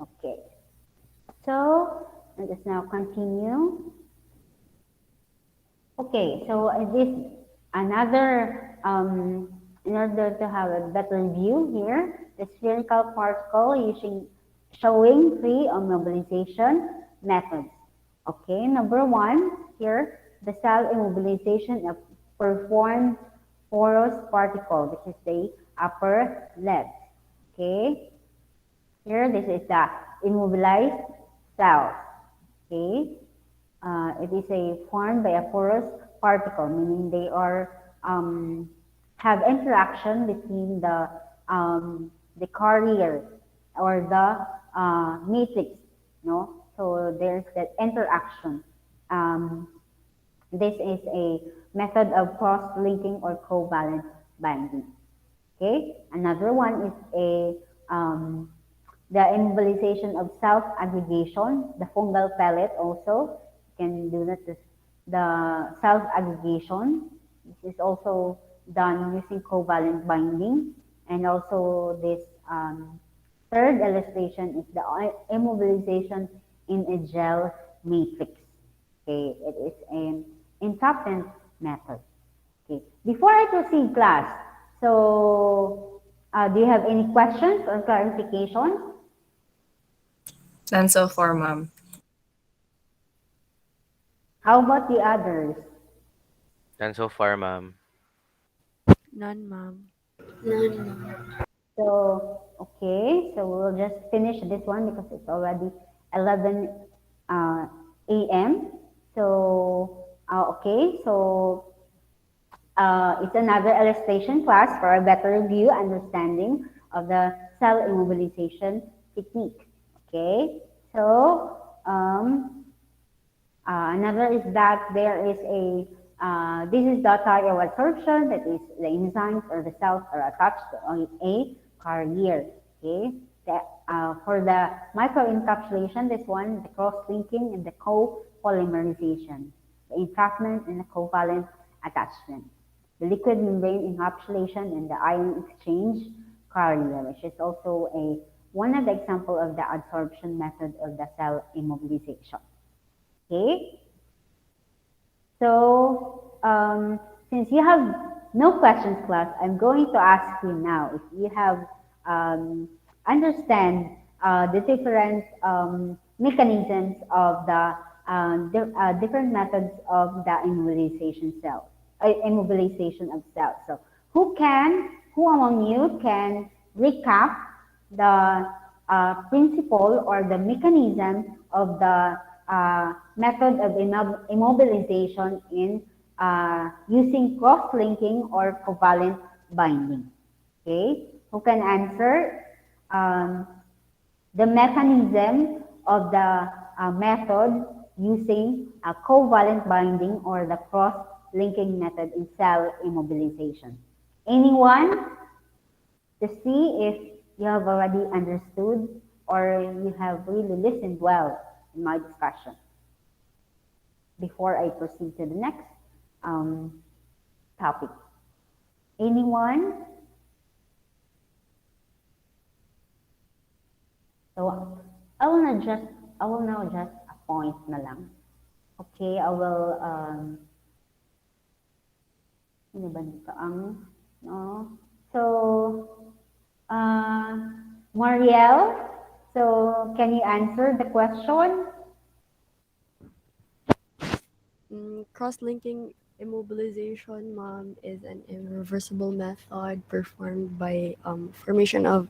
okay. So let us now continue. Okay, so this another in order to have a better view here, the spherical particle showing three immobilization methods. Okay, number one here, the cell immobilization of performed porous particle, which is the upper left. Okay, here this is the immobilized cell. Okay, it is a formed by a porous particle, meaning they are have interaction between the carrier or the matrix, no? So there's that interaction. Um, this is a method of cross-linking or covalent binding. Okay, another one is the immobilization of self-aggregation, the fungal pellet also. You can do that, the self-aggregation. This is also done using covalent binding. And also this third illustration is the immobilization in a gel matrix. Okay, it is an entrapment method. Okay, before I proceed class, so do you have any questions or clarifications? None so far, ma'am. How about the others? None so far, ma'am. None, ma'am. So, okay, so we'll just finish this one because it's already 11 a.m. So, okay, so it's another illustration class for a better view understanding of the cell immobilization technique. Okay, so another is that there is this is the type of absorption, that is the enzymes or the cells are attached to a carrier. Okay, for the microencapsulation, this one, the cross-linking and the co-polymerization, the entrapment and the covalent attachment, the liquid membrane encapsulation and the ion exchange carrier, which is also one of the example of the adsorption method of the cell immobilization. Okay, so since you have no questions, class, I'm going to ask you now if you have understand the different mechanisms of the different methods of the immobilization of cells. So who among you can recap the principle or the mechanism of the method of immobilization in using cross-linking or covalent binding? Okay, who can answer the mechanism of the method using a covalent binding or the cross-linking method in cell immobilization? Anyone? To see if you have already understood or you have really listened well in my discussion before I proceed to the next topic. Anyone? So I will now just a point na lang. Okay, I will ano ba nito ang no? So Marielle, so can you answer the question? Cross-linking immobilization, ma'am, is an irreversible method performed by formation of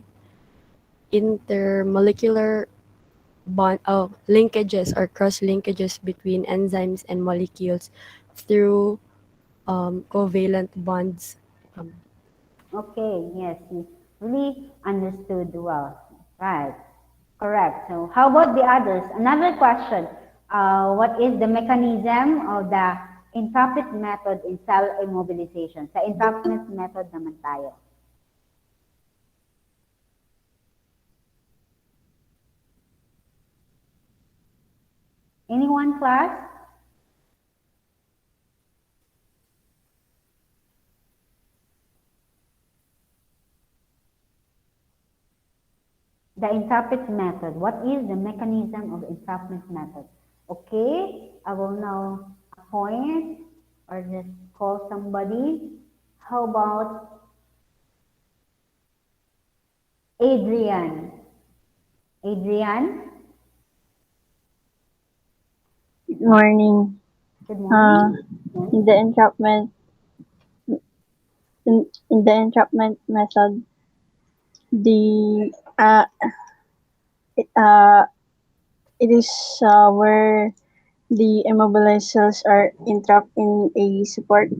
intermolecular linkages or cross linkages between enzymes and molecules through covalent bonds. Okay, yes, you really understood well. Right, correct. So how about the others? Another question. What is the mechanism of the entrapment method in cell immobilization? Sa entrapment method naman tayo. Anyone, class? The entrapment method. What is the mechanism of entrapment method? Okay, I will now appoint or just call somebody. How about Adrian? Adrian? morning. Good Uh, morning. Yes. in the entrapment in the entrapment method, the it, it is where the immobilized cells are entrapped in a support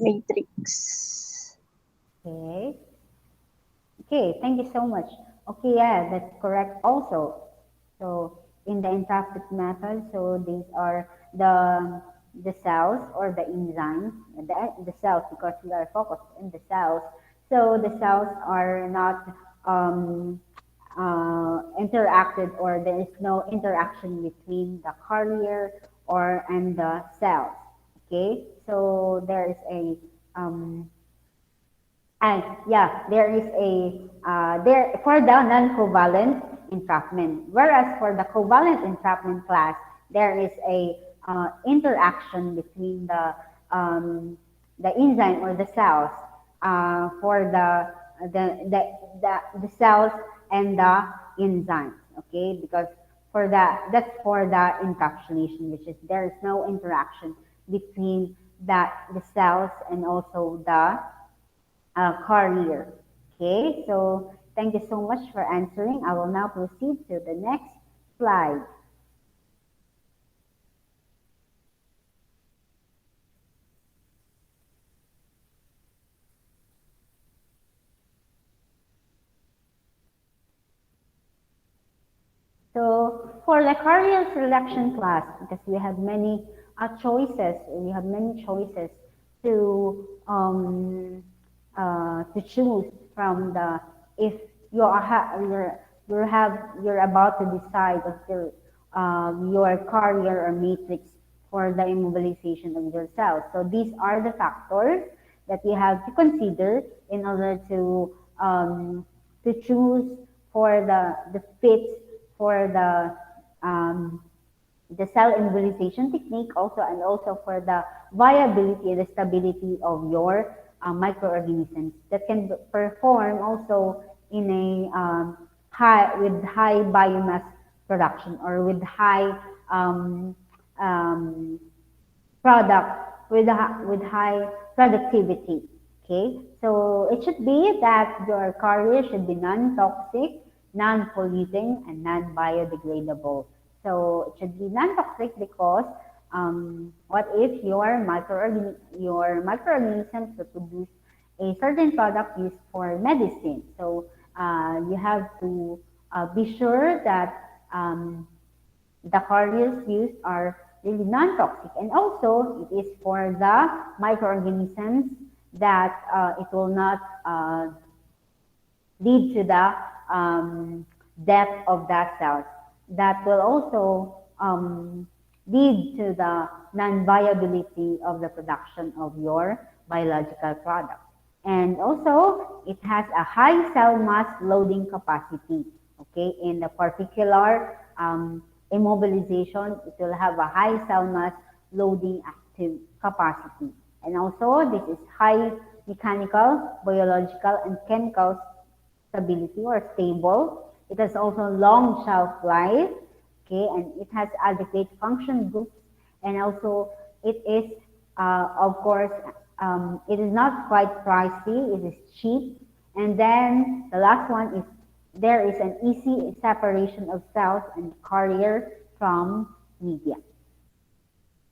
matrix. Okay. Okay, thank you so much. Okay, yeah, that's correct also. So in the entrapment method, so these are the cells or the enzymes, the cells because we are focused in the cells. So the cells are not interacted or there is no interaction between the carrier or and the cells. Okay, so there is a and yeah, there is a there for the non-covalent entrapment. Whereas for the covalent entrapment class, there is a interaction between the enzyme or the cells for the cells and the enzymes. Okay, because for that's for the encapsulation, which is there is no interaction between the cells and also the career. Okay, so thank you so much for answering. I will now proceed to the next slide. So for the career selection class, because we have many choices, we have many choices to choose from the if you are you're about to decide of your career or matrix for the immobilization of your cells. So these are the factors that you have to consider in order to choose for the fit for the cell immobilization technique also and also for the viability and the stability of your microorganisms that can perform also in a high with high biomass production or with high um, product with high productivity. Okay, so it should be that your carrier should be non-toxic, non-polluting, and non-biodegradable. So it should be non-toxic because what if your microorganisms will produce a certain product used for medicine? So you have to be sure that the carriers used are really non-toxic. And also, it is for the microorganisms that it will not lead to the death of that cells. That will also lead to the non-viability of the production of your biological product. And also, it has a high cell mass loading capacity. Okay, in the particular immobilization, it will have a high cell mass loading active capacity. And also, this is high mechanical, biological, and chemical stability or stable. It has also long shelf life, okay, and it has adequate function groups, and also it is, of course, it is not quite pricey. It is cheap, and then the last one is there is an easy separation of cells and carrier from media.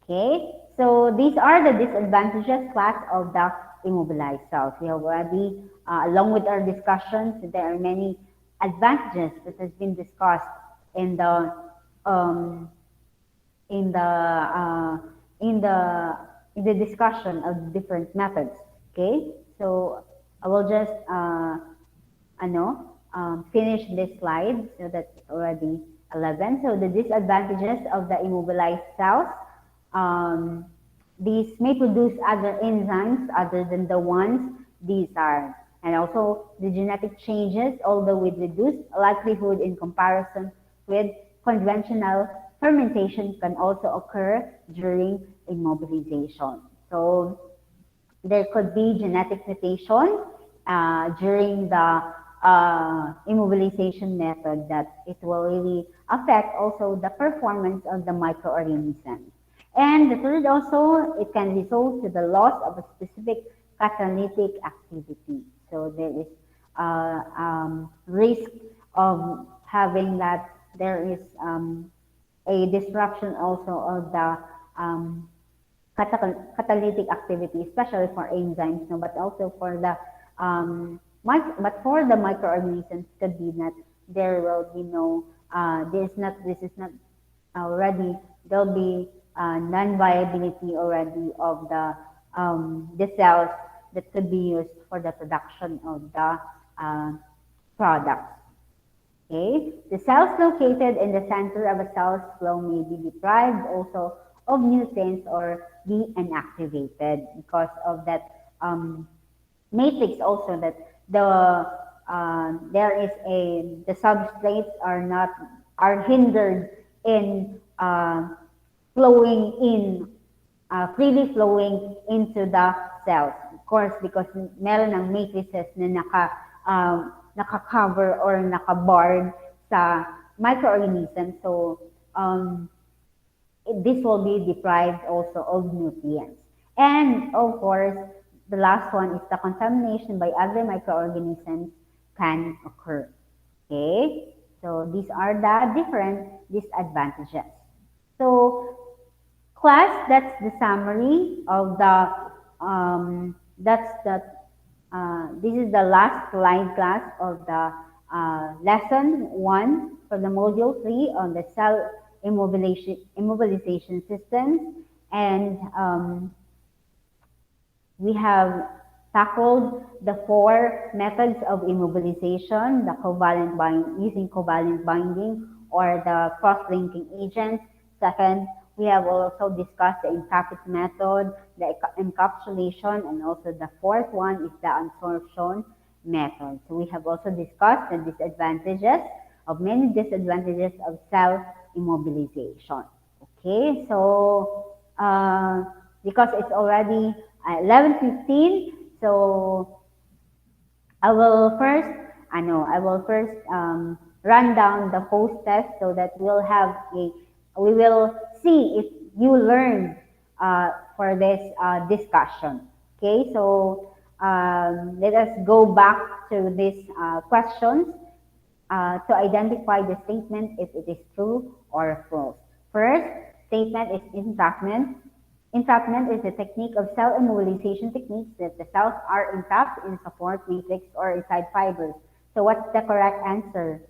Okay, so these are the disadvantages class of the immobilized cells. We have already, along with our discussions, there are many advantages that has been discussed in the um, in the uh, in the in the discussion of different methods. Okay, so I will just finish this slide so that's already 11. So the disadvantages of the immobilized cells. Um, these may produce other enzymes other than the ones desired. And also the genetic changes, although with reduced likelihood in comparison with conventional fermentation can also occur during immobilization. So there could be genetic mutation during the immobilization method that it will really affect also the performance of the microorganism. And the third also, it can result to the loss of a specific catalytic activity. So there is risk of having that there is a disruption also of the um, catalytic activity, especially for enzymes, no, but also for the but for the microorganisms could be that there will be no this is not already there'll be non-viability already of the cells that could be used for the production of the uh, products. Okay, the cells located in the center of a cell's flow may be deprived also of nutrients or be inactivated because of that matrix also that there is a the substrates are not are hindered in flowing in freely flowing into the cells. Of course, because meron ng matrices na naka-cover or naka-barred sa microorganisms. So, this will be deprived also of nutrients. And of course, the last one is the contamination by other microorganisms can occur. Okay, so these are the different disadvantages. So class, that's the summary of the, this is the last slide class of the lesson 1 for the module 3 on the cell immobilization systems. And we have tackled the 4 methods of immobilization, the using covalent binding or the cross-linking agents. Second, we have also discussed the encapsulation method, the encapsulation, and also the fourth one is the absorption method. So we have also discussed the disadvantages of many disadvantages of cell immobilization. Okay, so because it's already 11:15, so I will first run down the post test so that we will see if you learned for this discussion. Okay, so let us go back to these questions to identify the statement if it is true or false. First, statement is entrapment. Entrapment is a technique of cell immobilization techniques that the cells are entrapped in support matrix or inside fibers. So what's the correct answer?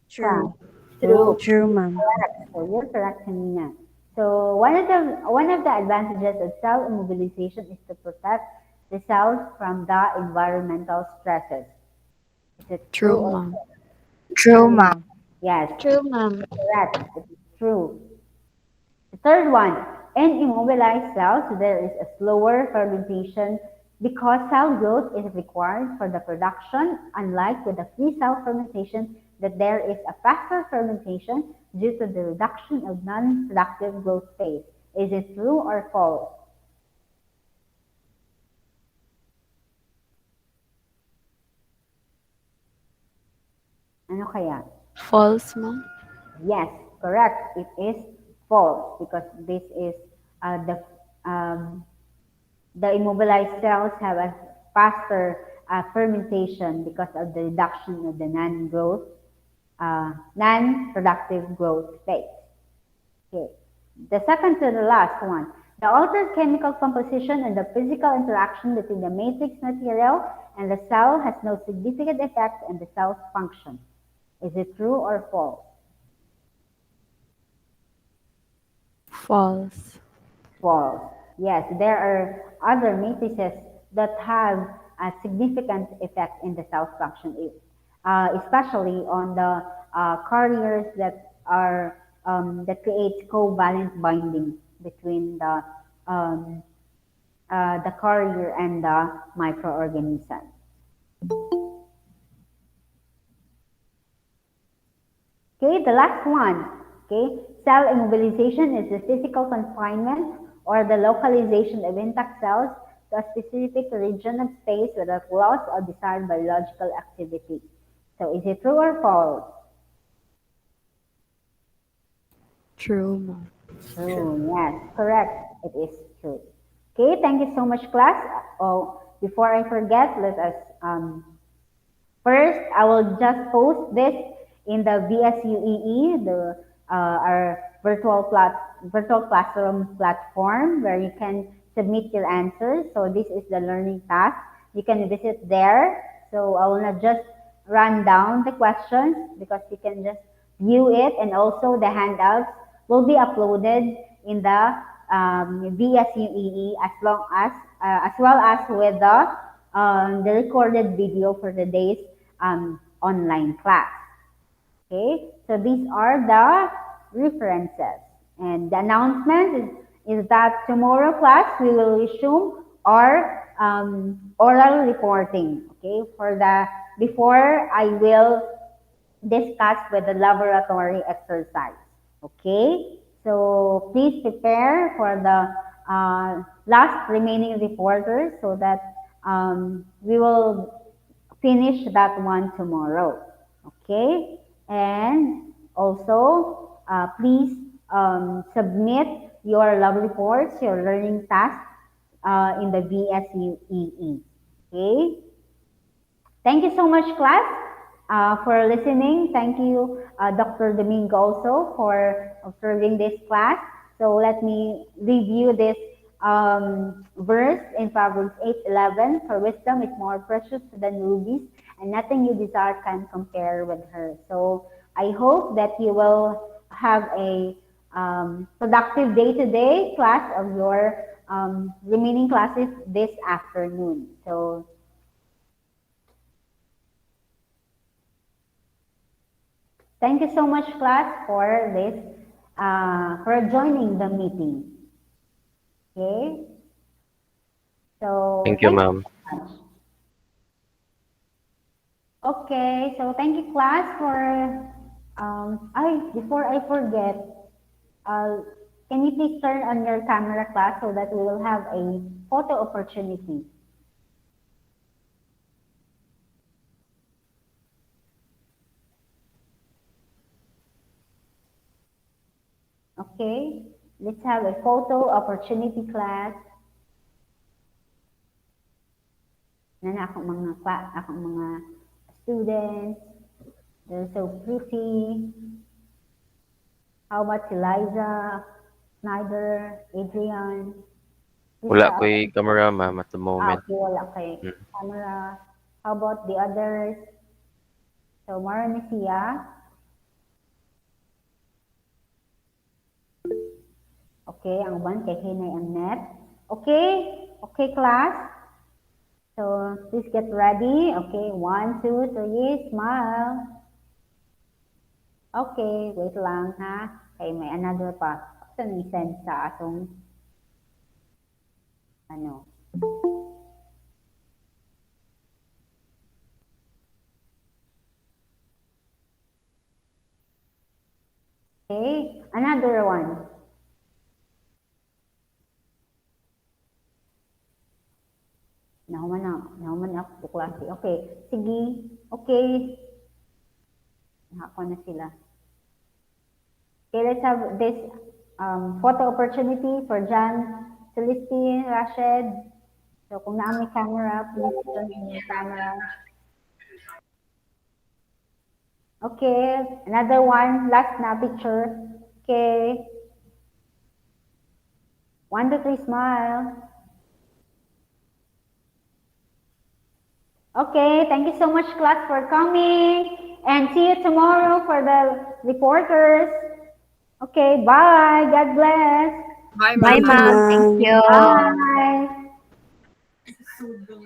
True. True. True, ma'am. Correct. So you're correct, Kanina. So one of the advantages of cell immobilization is to protect the cells from the environmental stresses. Is it true True, or ma'am. false? True, ma'am. Yes, True, ma'am. correct. It is true. The third one, in immobilized cells, there is a slower fermentation because cell growth is required for the production, unlike with the free cell fermentation, that there is a faster fermentation due to the reduction of non-productive growth phase. Is it true or false? Ano kaya? False, ma'am. Yes, correct. It is false because this is um, the immobilized cells have a faster fermentation because of the reduction of the non-productive growth phase. Okay. The second to the last one. The altered chemical composition and the physical interaction between the matrix material and the cell has no significant effect on the cell's function. Is it true or false? False. False. Yes, there are other matrices that have a significant effect in the cell function, especially on the carriers that are that create covalent binding between the carrier and the microorganism. Okay, the last one. Okay, cell immobilization is the physical confinement or the localization of intact cells to a specific region of space without loss of desired biological activity. So is it true or false? True, ma'am. True. Yes, correct. It is true. Okay, thank you so much, class. Oh, before I forget, let us first, I will just post this in the VSUEE, our virtual classroom platform where you can submit your answers. So this is the learning task. You can visit there. So I will not just run down the questions because you can just view it, and also the handouts will be uploaded in the VSUEE as well as with the recorded video for today's online class. Okay, so these are the references. And the announcement is that tomorrow class we will resume our oral reporting. Okay, before I will discuss with the laboratory exercise. Okay, so please prepare for the last remaining reporters so that we will finish that one tomorrow. Okay, and also please submit your lab reports, your learning tasks in the VSUEE. Okay. Thank you so much, class, for listening. Thank you, Dr. Domingo, also for observing this class. So let me review this verse in Proverbs 8:11. For wisdom is more precious than rubies, and nothing you desire can compare with her. So I hope that you will have a productive day today, class, of your remaining classes this afternoon. So thank you so much, class, for for joining the meeting. Okay, so Thank you, thank you ma'am. so much. Okay, so thank you, class, for, before I forget, uh, can you please turn on your camera, class, so that we will have a photo opportunity? Okay, let's have a photo opportunity, class. Na akong mga students. They're so pretty. How about Eliza, Snyder, Adrian? Wala Lisa, ko'y camera, ma'am, at the moment. okay, wala kay Mm. camera. How about the others? So, marami siya. Okay, ang uban kay Hinay ang net. Okay, okay, class. So, please get ready. Okay, 1, 2, 3, smile. Okay, wait lang ha. Okay, may another pa. So, ni-send sa atong, ano. Okay, another one. Nahuman ako klase. Okay, sige. Okay. Nako na sila. Okay, let's have this photo opportunity for John, Celestine, Rashid. So kung na may camera, please turn on your camera. Okay, another one, last na picture. Okay. 1, 2, 3, smile. Okay, thank you so much, class, for coming. And see you tomorrow for the reporters. Okay, bye. God bless. Bye, Bye, ma'am. ma'am. Thank you.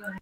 Bye.